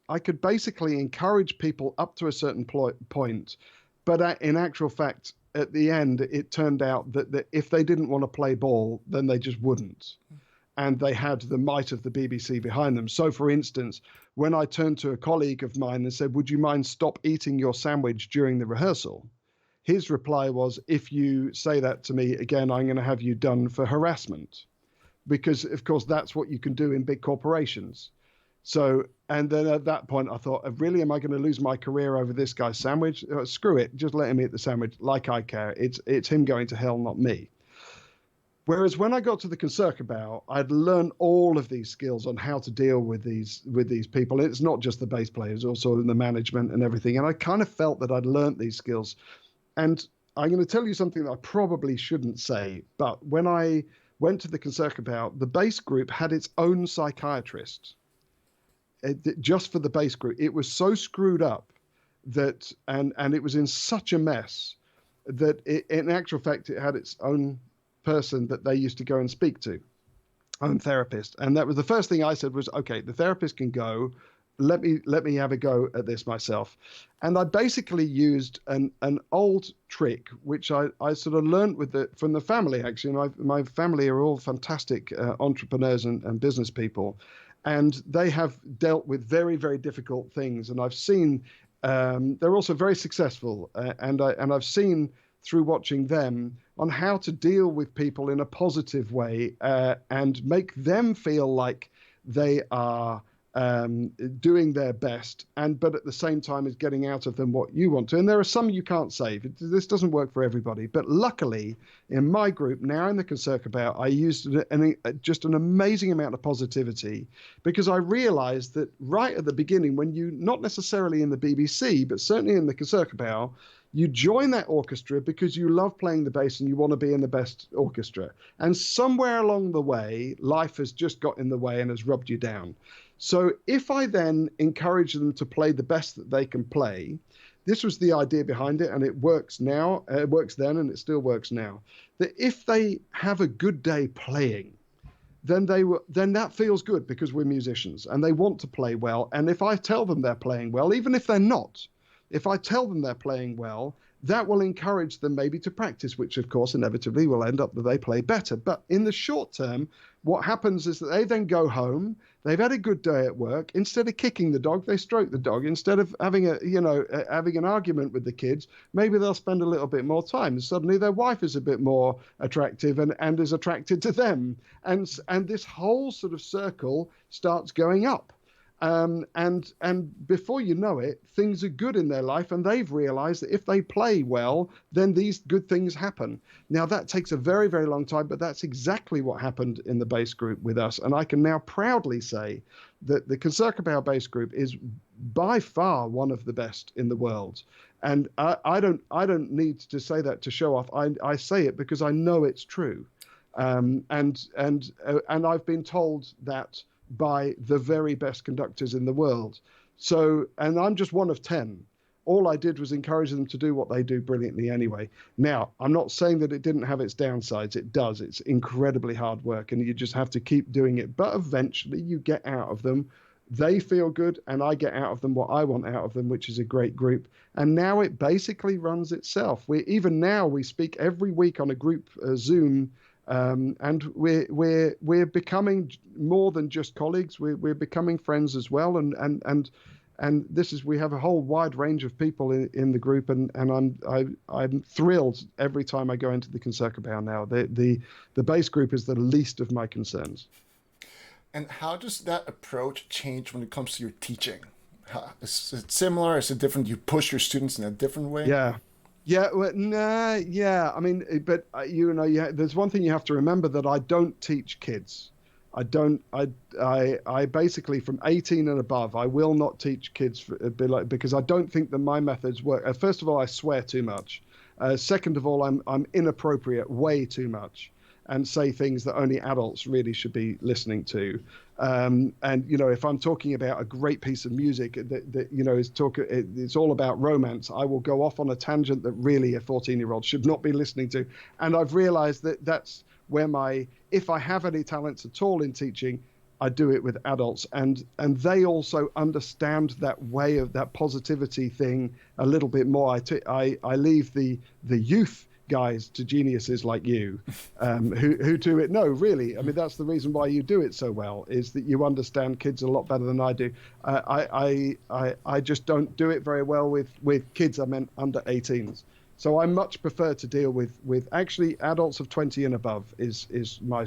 I could basically encourage people up to a certain point, but in actual fact, at the end, it turned out that if they didn't want to play ball, then they just wouldn't. And they had the might of the BBC behind them. So, for instance, when I turned to a colleague of mine and said, would you mind stop eating your sandwich during the rehearsal? His reply was, if you say that to me again, I'm going to have you done for harassment. Because, of course, that's what you can do in big corporations. So, and then at that point, I thought, really, am I going to lose my career over this guy's sandwich? Screw it. Just let him eat the sandwich like I care. It's him going to hell, not me. Whereas when I got to the Concertgebouw, I'd learned all of these skills on how to deal with these people. It's not just the bass players, also the management and everything. And I kind of felt that I'd learned these skills. And I'm going to tell you something that I probably shouldn't say. But when I went to the Concertgebouw, the bass group had its own psychiatrist. Just for the bass group. It was so screwed up that, and it was in such a mess that in actual fact, it had its own person that they used to go and speak to, own therapist. And that was the first thing I said was, okay, the therapist can go, let me have a go at this myself. And I basically used an old trick, which I sort of learned from the family, actually. My family are all fantastic entrepreneurs and business people. And they have dealt with very, very difficult things. And I've seen they're also very successful. And I've seen through watching them on how to deal with people in a positive way and make them feel like they are doing their best, but at the same time is getting out of them what you want to. And there are some you can't save. This doesn't work for everybody. But luckily, in my group, now in the Concertgebouw, I used just an amazing amount of positivity, because I realized that right at the beginning, when you, not necessarily in the BBC, but certainly in the Concertgebouw, you join that orchestra because you love playing the bass and you want to be in the best orchestra. And somewhere along the way, life has just got in the way and has rubbed you down. So if I then encourage them to play the best that they can play, this was the idea behind it, and it works now. It works then, and it still works now. That if they have a good day playing, then that feels good, because we're musicians and they want to play well. And if I tell them they're playing well, even if they're not, if I tell them they're playing well, that will encourage them maybe to practice, which of course inevitably will end up that they play better. But in the short term, what happens is that they then go home, they've had a good day at work. Instead of kicking the dog, they stroke the dog. Instead of having having an argument with the kids, maybe they'll spend a little bit more time. Suddenly their wife is a bit more attractive and is attracted to them. And this whole sort of circle starts going up. And before you know it, things are good in their life, and they've realized that if they play well, then these good things happen. Now, that takes a very, very long time, but that's exactly what happened in the bass group with us. And I can now proudly say that the Concertgebouw bass group is by far one of the best in the world. And I don't need to say that to show off. I say it because I know it's true. And I've been told that by the very best conductors in the world. So, and I'm just one of 10. All I did was encourage them to do what they do brilliantly anyway. Now, I'm not saying that it didn't have its downsides. It does. It's incredibly hard work, and you just have to keep doing it. But eventually you get out of them. They feel good, and I get out of them what I want out of them, which is a great group. And now it basically runs itself. Even now we speak every week on a group Zoom. And we're becoming more than just colleagues. We're becoming friends as well. And we have a whole wide range of people in the group, and I'm thrilled every time I go into the Concertgebouw now. The bass group is the least of my concerns. And how does that approach change when it comes to your teaching? Is it similar? Is it different? You push your students in a different way? Yeah. Yeah, well, nah, yeah. I mean, but there's one thing you have to remember, that I don't teach kids. I basically, from 18 and above, I will not teach kids because I don't think that my methods work. First of all, I swear too much. Second of all, I'm inappropriate way too much, and say things that only adults really should be listening to. And if I'm talking about a great piece of music that it's all about romance, I will go off on a tangent that really a 14-year-old should not be listening to. And I've realized that that's where if I have any talents at all in teaching, I do it with adults, and they also understand that way of that positivity thing a little bit more. I leave the youth guys to geniuses like you, who do it. No, really. I mean, that's the reason why you do it so well, is that you understand kids a lot better than I do. I just don't do it very well with kids. I meant under 18s. So I much prefer to deal with actually adults of 20 and above is my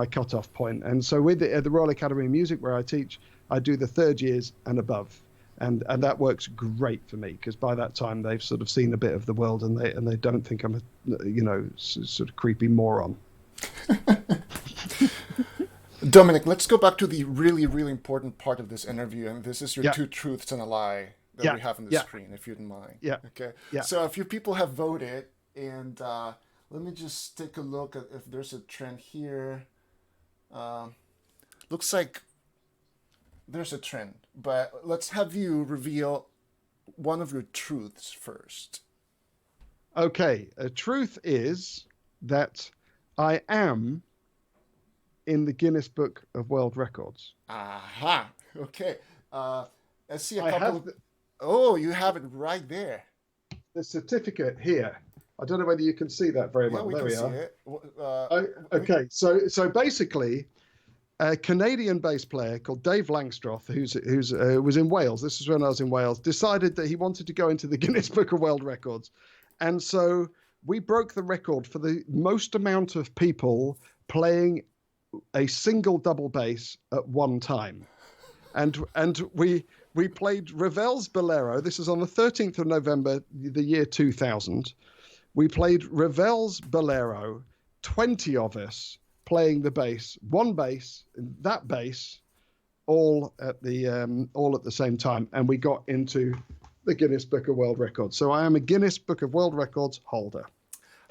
cutoff point. And so with the Royal Academy of Music, where I teach, I do the third years and above. And that works great for me, because by that time they've sort of seen a bit of the world, and they don't think I'm a sort of creepy moron. Dominic, let's go back to the really, really important part of this interview, and this is your two truths and a lie that we have on the screen, if you don't mind. Yeah. Okay. Yeah. So a few people have voted, and let me just take a look at if there's a trend here. Looks like there's a trend, but let's have you reveal one of your truths first. Okay, a truth is that I am in the Guinness Book of World Records. Aha. Okay. I see a couple. Oh, you have it right there. The certificate here. I don't know whether you can see that very well. Yeah, there we are. See it. Okay, so basically, a Canadian bass player called Dave Langstroth, who was in Wales, this is when I was in Wales, decided that he wanted to go into the Guinness Book of World Records. And so we broke the record for the most amount of people playing a single double bass at one time. And we played Ravel's Bolero. This is on the 13th of November, the year 2000. We played Ravel's Bolero, 20 of us, playing the bass, one bass, that bass, all at the same time, and we got into the Guinness Book of World Records. So I am a Guinness Book of World Records holder.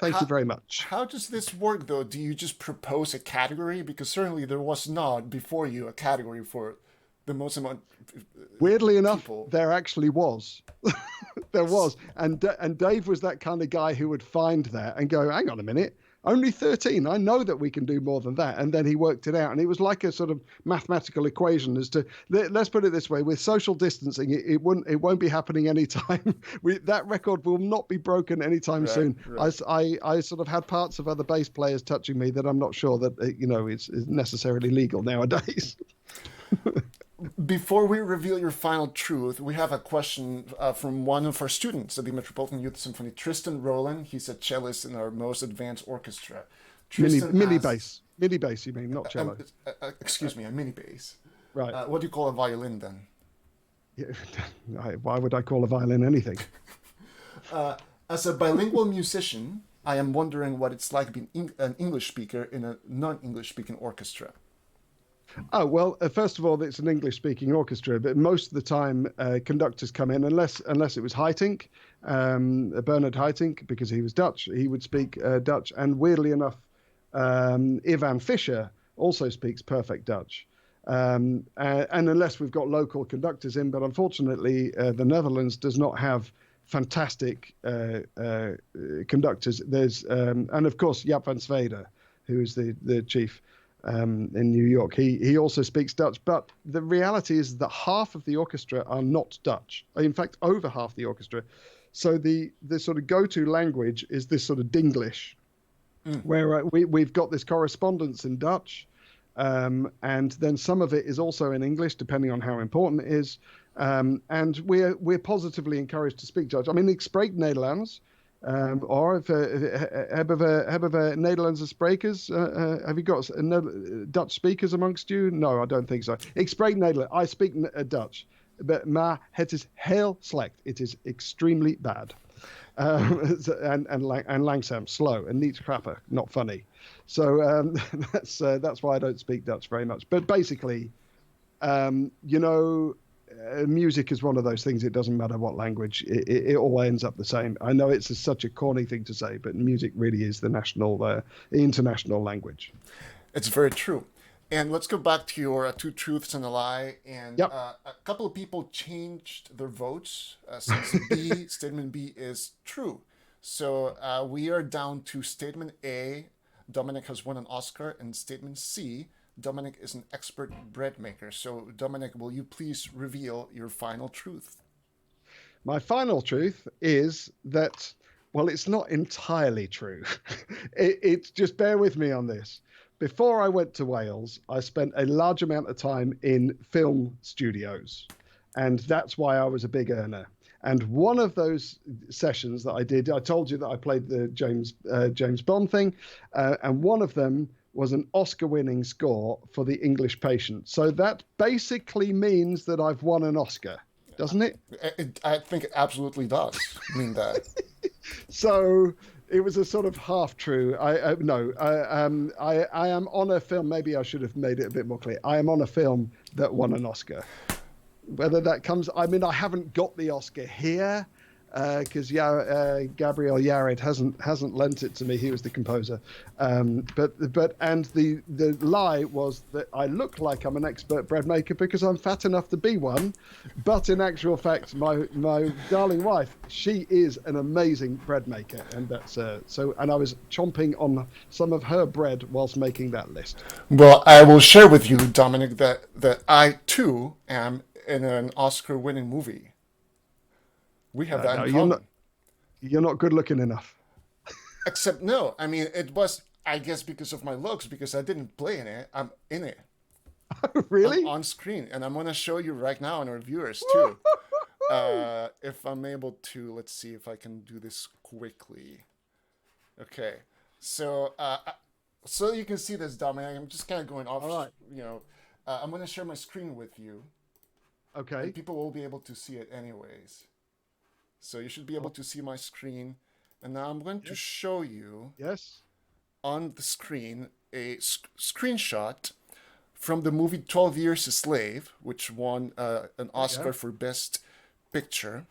Thank you very much. How does this work, though? Do you just propose a category? Because certainly there was not before you a category for the most amount. Weirdly enough, there actually was. There was, and Dave was that kind of guy who would find that and go, "Hang on a minute. Only 13. I know that we can do more than that. And then he worked it out. And it was like a sort of mathematical equation as to, let's put it this way, with social distancing, it won't be happening anytime. That record will not be broken anytime soon. Right. I sort of had parts of other bass players touching me that I'm not sure that, is necessarily legal nowadays. Before we reveal your final truth, we have a question from one of our students at the Metropolitan Youth Symphony, Tristan Rowland. He's a cellist in our most advanced orchestra. Mini bass. Mini bass, you mean, not cello. Excuse me, a mini bass. Right. What do you call a violin then? Why would I call a violin anything? As a bilingual musician, I am wondering what it's like being an English speaker in a non-English speaking orchestra. Oh, well, first of all, it's an English-speaking orchestra, but most of the time conductors come in, unless it was Haitink, Bernard Haitink, because he was Dutch, he would speak Dutch. And weirdly enough, Ivan Fischer also speaks perfect Dutch. And unless we've got local conductors in, but unfortunately, the Netherlands does not have fantastic conductors. There's, and of course, Jaap van Zweden, who is the chief. In New York, he also speaks Dutch, but the reality is that half of the orchestra are not Dutch. In fact, over half the orchestra. So the sort of go-to language is this sort of Dinglish, where we've got this correspondence in Dutch, and then some of it is also in English, depending on how important it is. And we're positively encouraged to speak Dutch. I mean, ik spreek Nederlands. Or hebben we Nederlandse sprekers? Have you got Dutch speakers amongst you? No, I don't think so. Ik spreek Nederlands. I speak Dutch. Maar het is heel slecht. It is extremely bad. And langzaam, slow, and niet grappig, not funny. So that's why I don't speak Dutch very much. But basically, music is one of those things. It doesn't matter what language. It all ends up the same. I know it's such a corny thing to say, but music really is the international language. It's very true. And let's go back to your two truths and a lie. And Yep. A couple of people changed their votes since statement B is true. So we are down to statement A, Dominic has won an Oscar, and statement C, Dominic is an expert bread maker. So, Dominic, will you please reveal your final truth? My final truth is that, well, it's not entirely true. It's just bear with me on this. Before I went to Wales, I spent a large amount of time in film studios, and that's why I was a big earner. And one of those sessions that I did, I told you that I played the James Bond thing, and one of them was an Oscar-winning score for The English Patient. So that basically means that I've won an Oscar, doesn't it? I think it absolutely does mean that. So it was a sort of half true. I am on a film. Maybe I should have made it a bit more clear. I am on a film that won an Oscar. Whether that comes, I mean, I haven't got the Oscar here. Because Gabriel Yared hasn't lent it to me. He was the composer, but the lie was that I look like I'm an expert bread maker because I'm fat enough to be one, but in actual fact, my darling wife, she is an amazing bread maker, and that's so. And I was chomping on some of her bread whilst making that list. Well, I will share with you, Dominic, that I too am in an Oscar-winning movie. We have that in common. You're not good looking enough. Except no, I mean it was, I guess, because of my looks, because I didn't play in it. I'm in it. Really? I'm on screen, and I'm gonna show you right now, and our viewers too. If I'm able to, let's see if I can do this quickly. Okay, so you can see this, Dominic. I'm just kind of going off. All right. I'm gonna share my screen with you. Okay. And people will be able to see it anyways. So you should be able to see my screen. And now I'm going to show you on the screen a screenshot from the movie 12 Years a Slave, which won an Oscar for Best Picture.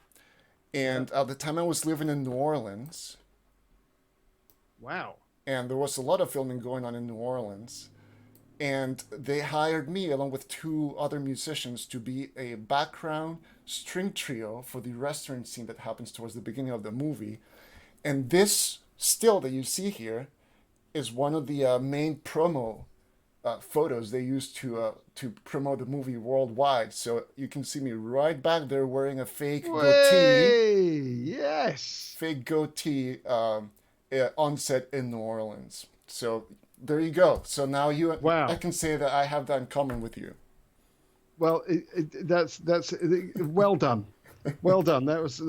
And at the time I was living in New Orleans. Wow. And there was a lot of filming going on in New Orleans. And they hired me along with two other musicians to be a background string trio for the restaurant scene that happens towards the beginning of the movie. And this still that you see here is one of the main promo photos they used to promote the movie worldwide. So you can see me right back there wearing a Way! Yes. fake goatee on set in New Orleans. So there you go. So now I Wow. can say that I have that in common with you. Well, that's well done. Well done. That was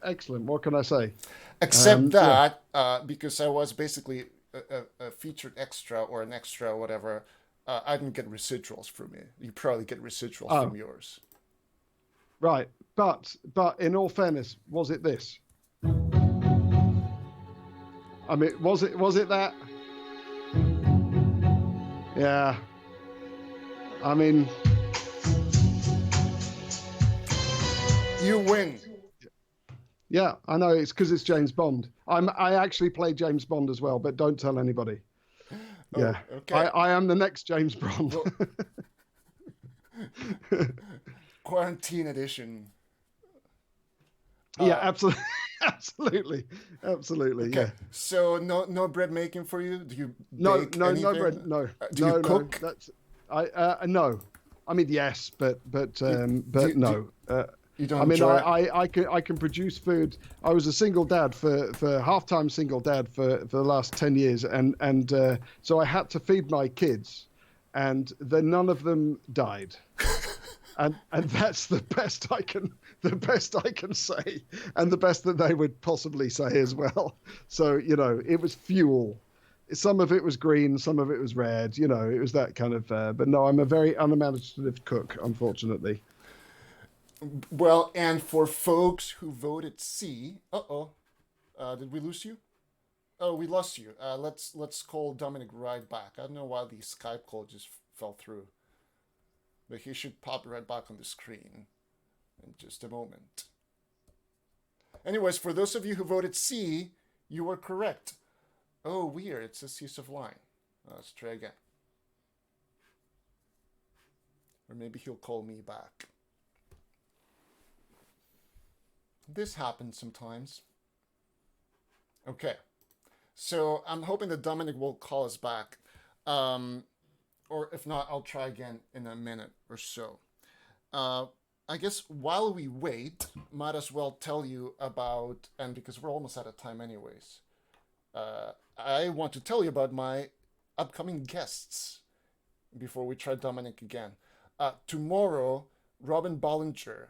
excellent. What can I say? Except Yeah. that, because I was basically a featured extra or an extra, or whatever, I didn't get residuals from you. You probably get residuals Oh, from yours. right. But in all fairness, was it this? I mean, was it that? Yeah. I mean, You win. yeah. I know it's because it's James Bond. I actually play James Bond as well, but don't tell anybody. Oh, Yeah. okay. I am the next James Bond. Well, quarantine edition. Yeah. Absolutely. Absolutely. Okay, Yeah. so no bread making for you? Do you No, bake no, no anything? bread. No, Do you no, no. cook? That's no. I mean, yes, but Do, do, no. you I don't mean, enjoy it? I can produce food. I was a single dad for half-time single dad for the last 10 years, and so I had to feed my kids, and then none of them died. And that's the best I can say, and the best that they would possibly say as well. So it was fuel. Some of it was green, some of it was red. It was that kind of. But no, I'm a very unimaginative cook, unfortunately. Well, and for folks who voted C, did we lose you? Oh, we lost you. Let's call Dominic right back. I don't know why the Skype call just fell through, but he should pop right back on the screen in just a moment. Anyways, for those of you who voted C, you were correct. Oh, weird. It says he's offline. Let's try again. Or maybe he'll call me back. This happens sometimes. Okay. So I'm hoping that Dominic will call us back. Or if not, I'll try again in a minute or so. I guess while we wait, might as well tell you about, and because we're almost out of time anyways, I want to tell you about my upcoming guests before we try Dominic again. Tomorrow, Robin Bollinger,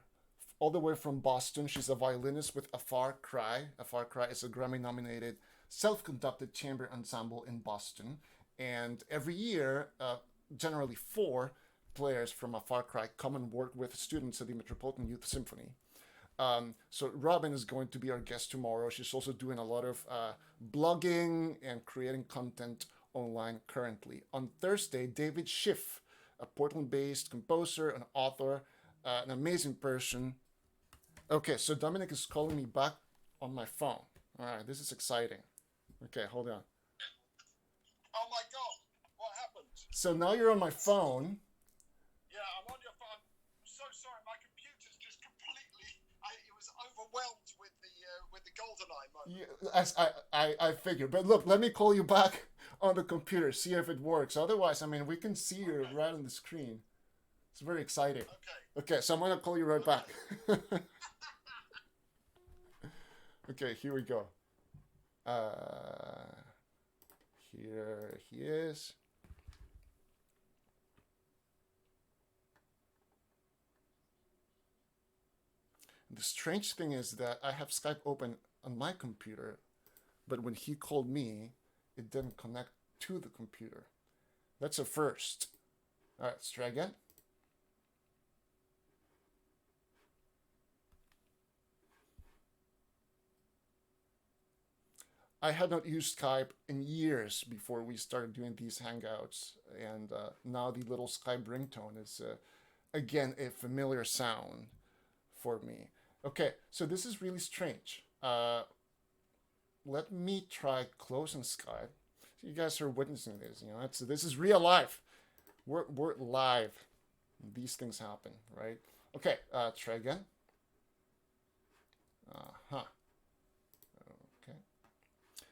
all the way from Boston. She's a violinist with A Far Cry. A Far Cry is a Grammy-nominated self-conducted chamber ensemble in Boston. And every year, generally 4 players from A Far Cry come and work with students at the Metropolitan Youth Symphony. So Robin is going to be our guest tomorrow. She's also doing a lot of blogging and creating content online currently. On Thursday, David Schiff, a Portland-based composer, an author, an amazing person. Okay, so Dominic is calling me back on my phone. All right, this is exciting. Okay, hold on. Oh my God, what happened? So now you're on my phone. Yeah, I'm on your phone. I'm so sorry, my computer's just completely. It was overwhelmed with the GoldenEye moment. As I figured. But look, let me call you back on the computer, see if it works. Otherwise, I mean, we can see you right on the screen. It's very exciting. Okay, so I'm going to call you right back. Okay, here we go. Here he is. The strange thing is that I have Skype open on my computer, but when he called me, it didn't connect to the computer. That's a first. All right, let's try again. I had not used Skype in years before we started doing these Hangouts, and now the little Skype ringtone is, again, a familiar sound for me. Okay, so this is really strange. Let me try closing Skype. So you guys are witnessing this. This is real life. We're live. These things happen, right? Okay, try again. Okay.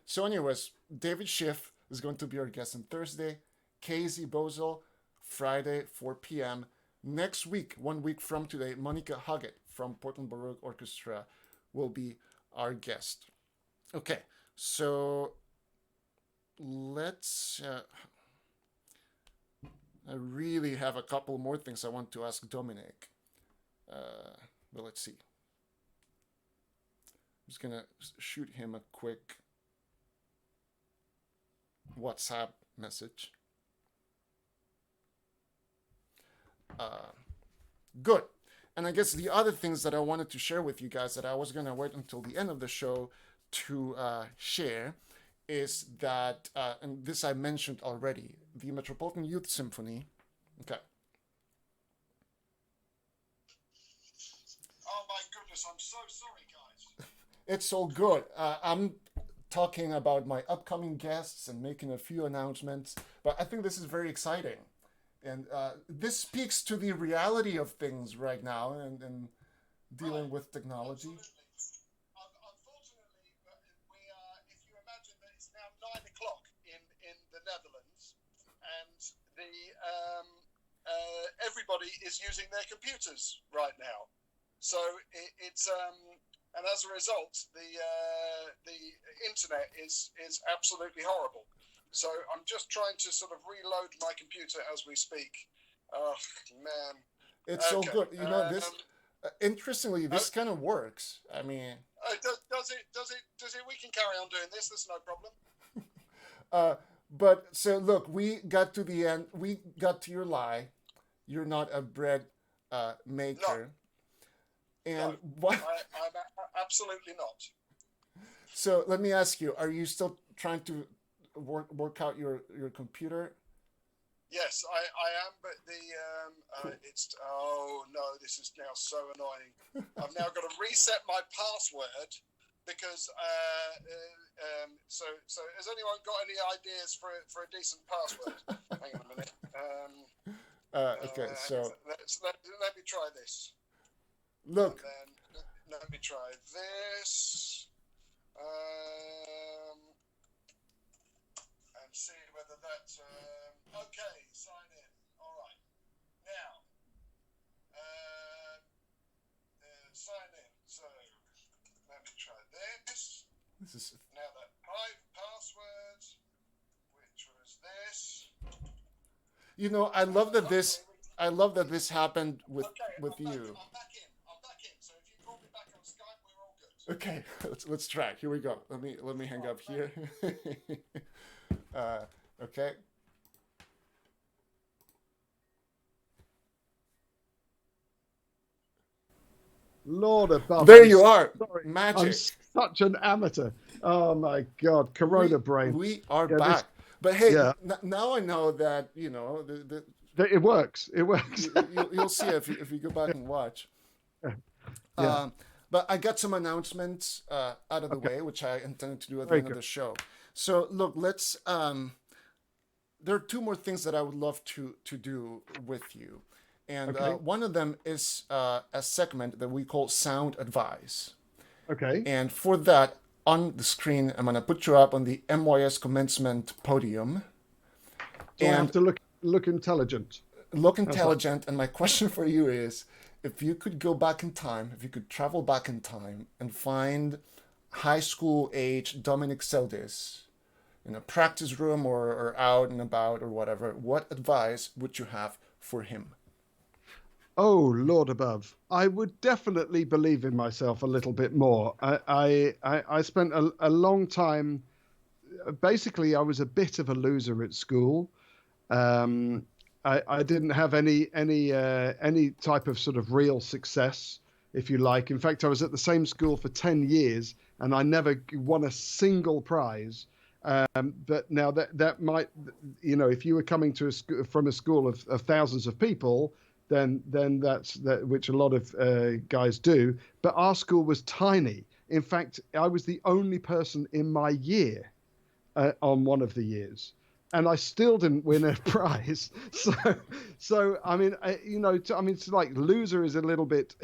So anyways, David Schiff, is going to be our guest on Thursday. Casey Bozel, Friday, 4 p.m. Next week, 1 week from today, Monica Huggett from Portland Baroque Orchestra will be our guest. Okay, so let's... I really have a couple more things I want to ask Dominic. But let's see. I'm just gonna shoot him a quick WhatsApp message. Good. And I guess the other things that I wanted to share with you guys that I was gonna wait until the end of the show to share is that, and this I mentioned already, the Metropolitan Youth Symphony. Okay. Oh my goodness, I'm so sorry, guys. It's all good. I'm talking about my upcoming guests and making a few announcements, but I think this is very exciting. And this speaks to the reality of things right now and dealing with technology. Absolutely. Unfortunately, we are, if you imagine that it's now 9 o'clock in the Netherlands, and everybody is using their computers right now. So it's and as a result, the internet is absolutely horrible. So I'm just trying to sort of reload my computer as we speak. Oh man, it's so good. You know this. Interestingly, this kind of works. I mean, does it? We can carry on doing this. There's no problem. But so look, we got to the end. We got to your lie. You're not a bread maker. No. And no, what? I'm absolutely not. So let me ask you: are you still trying to work out your computer? Yes, I am, but the it's this is now so annoying. I've now got to reset my password because so has anyone got any ideas for a decent password? Hang on a minute. Okay, so let me try this. Look. And then let me try this. And see whether that's okay. Sign in. All right. Now, sign in. So let me try this. This is now that password, which was this. You know, I love that this. I love that this happened with you. I'm back in. So if you call me back on Skype, we're all good. Okay, let's try. Here we go. Let me hang up here. Okay. Lord above. There you are. Sorry. Magic. I'm such an amateur. Oh my God, Corona brain. We are back. But hey, yeah. Now I know that it works. It works. you'll see if you go back and watch. Yeah. But I got some announcements out of the way, which I intended to do at the end of the show. So look, let's. There are two more things that I would love to do with you, and one of them is a segment that we call Sound Advice. Okay. And for that, on the screen, I'm gonna put you up on the MYS commencement podium. So I have to look intelligent. Look intelligent, and my question for you is: if you could go back in time, if you could travel back in time and find high school age Dominic Seldis in a practice room or out and about or whatever, what advice would you have for him? Oh, Lord above. I would definitely believe in myself a little bit more. I spent a long time, basically I was a bit of a loser at school. I didn't have any type of sort of real success, if you like. In fact, I was at the same school for 10 years and I never won a single prize. But now that might, if you were coming to from a school of thousands of people, then that's which a lot of guys do. But our school was tiny. In fact, I was the only person in my year on one of the years. And I still didn't win a prize. So I mean, it's like loser is a little bit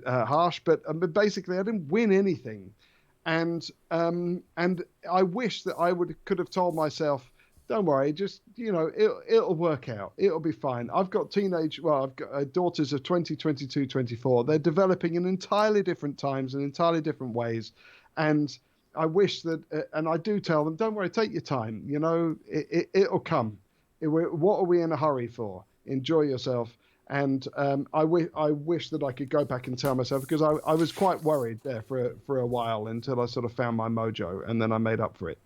harsh, but basically I didn't win anything. and I wish that I could have told myself, don't worry, just it'll work out, it'll be fine. I've got daughters of 20, 22, 24. They're developing in entirely different times and entirely different ways, and I wish that, and I do tell them, don't worry, take your time. It'll come. What are we in a hurry for? Enjoy yourself. And I wish that I could go back and tell myself, because I was quite worried there for a while until I sort of found my mojo, and then I made up for it.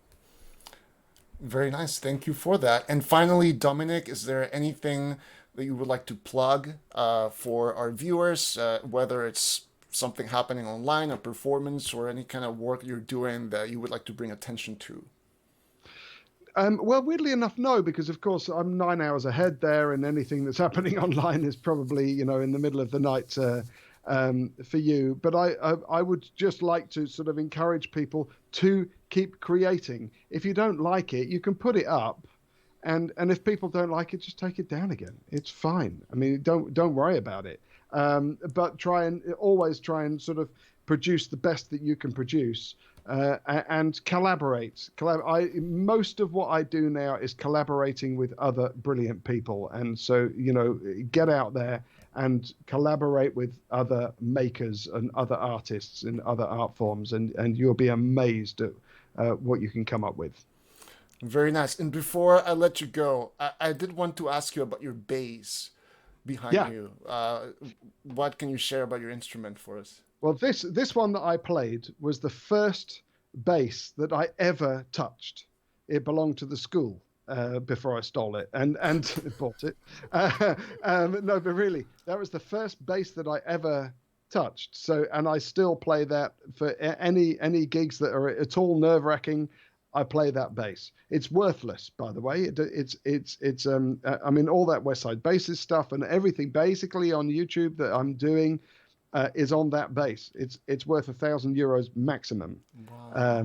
Very nice. Thank you for that. And finally, Dominic, is there anything that you would like to plug for our viewers, whether it's something happening online, a performance, or any kind of work you're doing that you would like to bring attention to? Well, weirdly enough, no, because of course I'm 9 hours ahead there, and anything that's happening online is probably, in the middle of the night for you. But I would just like to sort of encourage people to keep creating. If you don't like it, you can put it up, and if people don't like it, just take it down again. It's fine. I mean, don't worry about it. But always try and sort of produce the best that you can produce, and collaborate. Most of what I do now is collaborating with other brilliant people, and so get out there and collaborate with other makers and other artists in other art forms, and you'll be amazed at what you can come up with. Very nice. And before I let you go, I did want to ask you about your bass behind you. What can you share about your instrument for us? Well, this one that I played was the first bass that I ever touched. It belonged to the school before I stole it and bought it. No, but really, that was the first bass that I ever touched. So, and I still play that for any gigs that are at all nerve-wracking. I play that bass. It's worthless, by the way. It's I mean, all that Westside Bases stuff and everything basically on YouTube that I'm doing is on that bass. It's worth €1,000 maximum. Wow.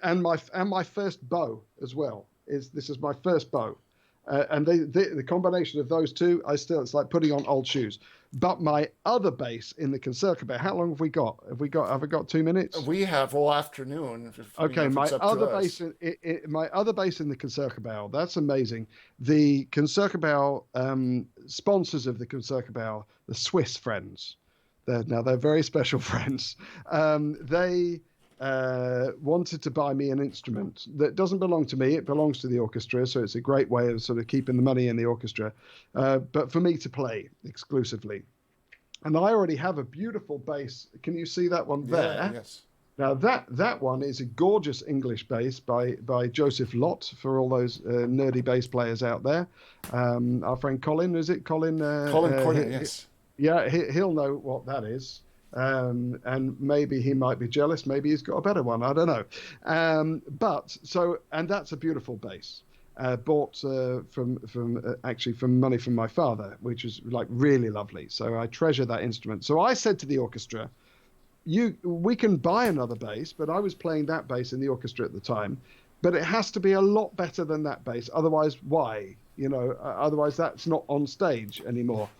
And my first bow as well. This is my first bow. And the combination of those two, it's like putting on old shoes. But my other bass in the concertgebouw, how long have we got? Have we got 2 minutes? We have all afternoon. Okay, my other bass in the concertgebouw, that's amazing. The concertgebouw sponsors of the concertgebouw, the Swiss friends. They're very special friends. They wanted to buy me an instrument that doesn't belong to me. It belongs to the orchestra, so it's a great way of sort of keeping the money in the orchestra, but for me to play exclusively. And I already have a beautiful bass. Can you see that one there? Yeah, yes. Now that one is a gorgeous English bass by Joseph Lott, for all those nerdy bass players out there. Our friend Colin, is it Colin? Colin, yes. Yeah, he'll know what that is. And maybe he might be jealous. Maybe he's got a better one. I don't know. And that's a beautiful bass, bought from money from my father, which is like really lovely. So I treasure that instrument. So I said to the orchestra, we can buy another bass, but I was playing that bass in the orchestra at the time, but it has to be a lot better than that bass. Otherwise, why? Otherwise that's not on stage anymore.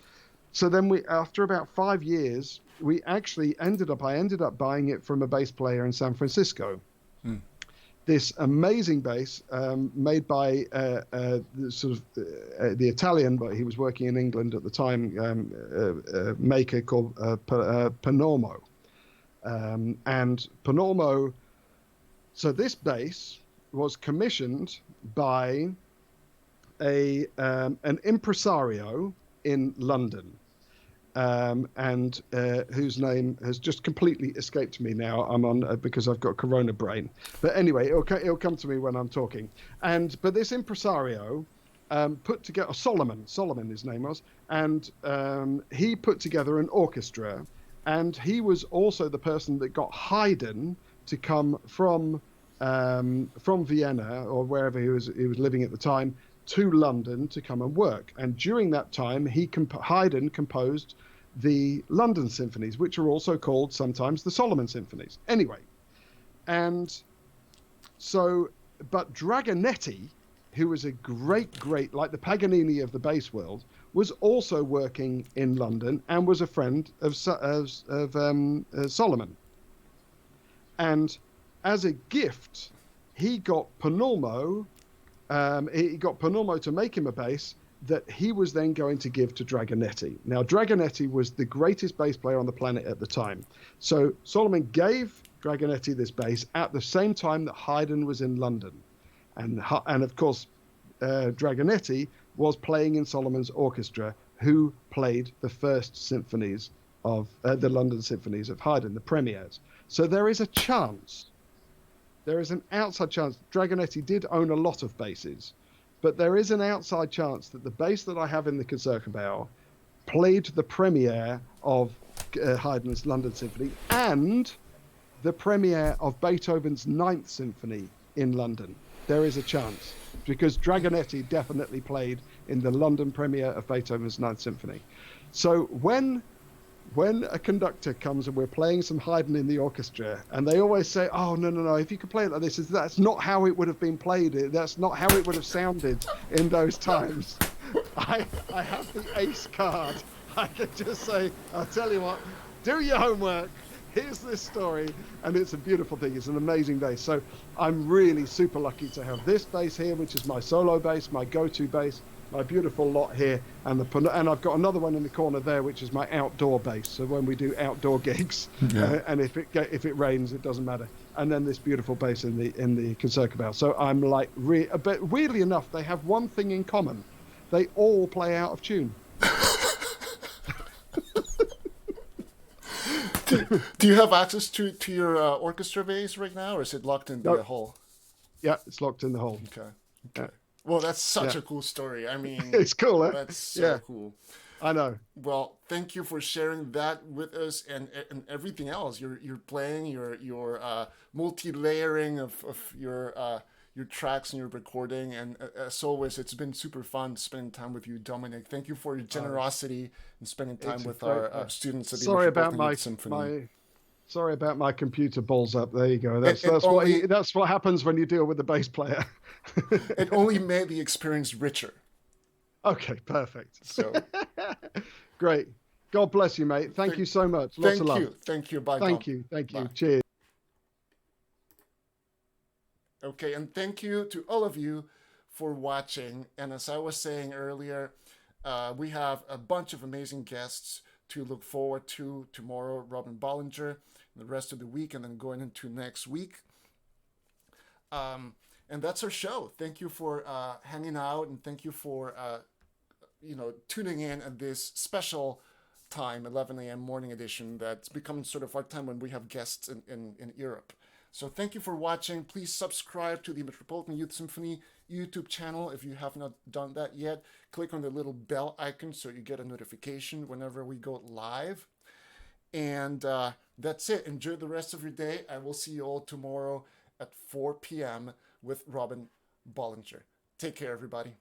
So then after about 5 years, I ended up buying it from a bass player in San Francisco. This amazing bass made by the Italian, but he was working in England at the time, maker called Panormo. And Panormo, so this bass was commissioned by an impresario in London, and whose name has just completely escaped me now. I'm on because I've got corona brain. But anyway, it'll come to me when I'm talking. But this impresario put together Solomon his name was, and he put together an orchestra, and he was also the person that got Haydn to come from Vienna or wherever he was living at the time to London to come and work. And during that time, Haydn composed the London symphonies, which are also called sometimes the Solomon symphonies. Anyway, and so, but Dragonetti, who was a great, like the Paganini of the bass world, was also working in London and was a friend of Solomon. And as a gift, he got Panormo. He got Panormo to make him a bass that he was then going to give to Dragonetti. Now, Dragonetti was the greatest bass player on the planet at the time. So Solomon gave Dragonetti this bass at the same time that Haydn was in London. And of course, Dragonetti was playing in Solomon's orchestra, who played the first symphonies of the London symphonies of Haydn, the premieres. So there is a chance, there is an outside chance. Dragonetti did own a lot of basses, but there is an outside chance that the bass that I have in the Concertgebouw played the premiere of Haydn's London Symphony and the premiere of Beethoven's Ninth Symphony in London. There is a chance, because Dragonetti definitely played in the London premiere of Beethoven's Ninth Symphony. So when a conductor comes and we're playing some Haydn in the orchestra, and they always say, oh, no, if you could play it like this, that's not how it would have been played. That's not how it would have sounded in those times. I have the ace card. I can just say, I'll tell you what, do your homework. Here's this story, and it's a beautiful thing. It's an amazing bass. So I'm really super lucky to have this bass here, which is my solo bass, my go-to bass, my beautiful lot here, and I've got another one in the corner there, which is my outdoor bass. So when we do outdoor gigs, and if it rains, it doesn't matter. And then this beautiful bass in the Concertgebouw. So I'm like, but weirdly enough, they have one thing in common: they all play out of tune. Do you have access to your orchestra bass right now, or is it locked in the hall? Yeah, it's locked in the hole. Okay. Yeah. Well, that's such a cool story. I mean, it's cool, huh? That's so cool. I know. Well, thank you for sharing that with us, and everything else. You're playing, your multi-layering of your tracks and your recording, and as always, it's been super fun spending time with you, Dominic. Thank you for your generosity and spending time with our students at the Metropolitan Symphony. Sorry about my computer balls up. There you go. That's what happens when you deal with the bass player. It only made the experience richer. Okay, perfect. So great. God bless you, mate. Thank you so much. Lots of love. Thank you. Bye. Thank Tom. you. Bye. Cheers. Okay, and thank you to all of you for watching. And as I was saying earlier, we have a bunch of amazing guests to look forward to tomorrow. Robin Bollinger, the rest of the week, and then going into next week. And that's our show. Thank you for hanging out, and thank you for tuning in at this special time, 11 a.m. morning edition. That's become sort of our time when we have guests in Europe. So thank you for watching. Please subscribe to the Metropolitan Youth Symphony YouTube channel if you have not done that yet. Click on the little bell icon so you get a notification whenever we go live. And that's it. Enjoy the rest of your day. I will see you all tomorrow at 4 p.m. with Robin Bollinger. Take care, everybody.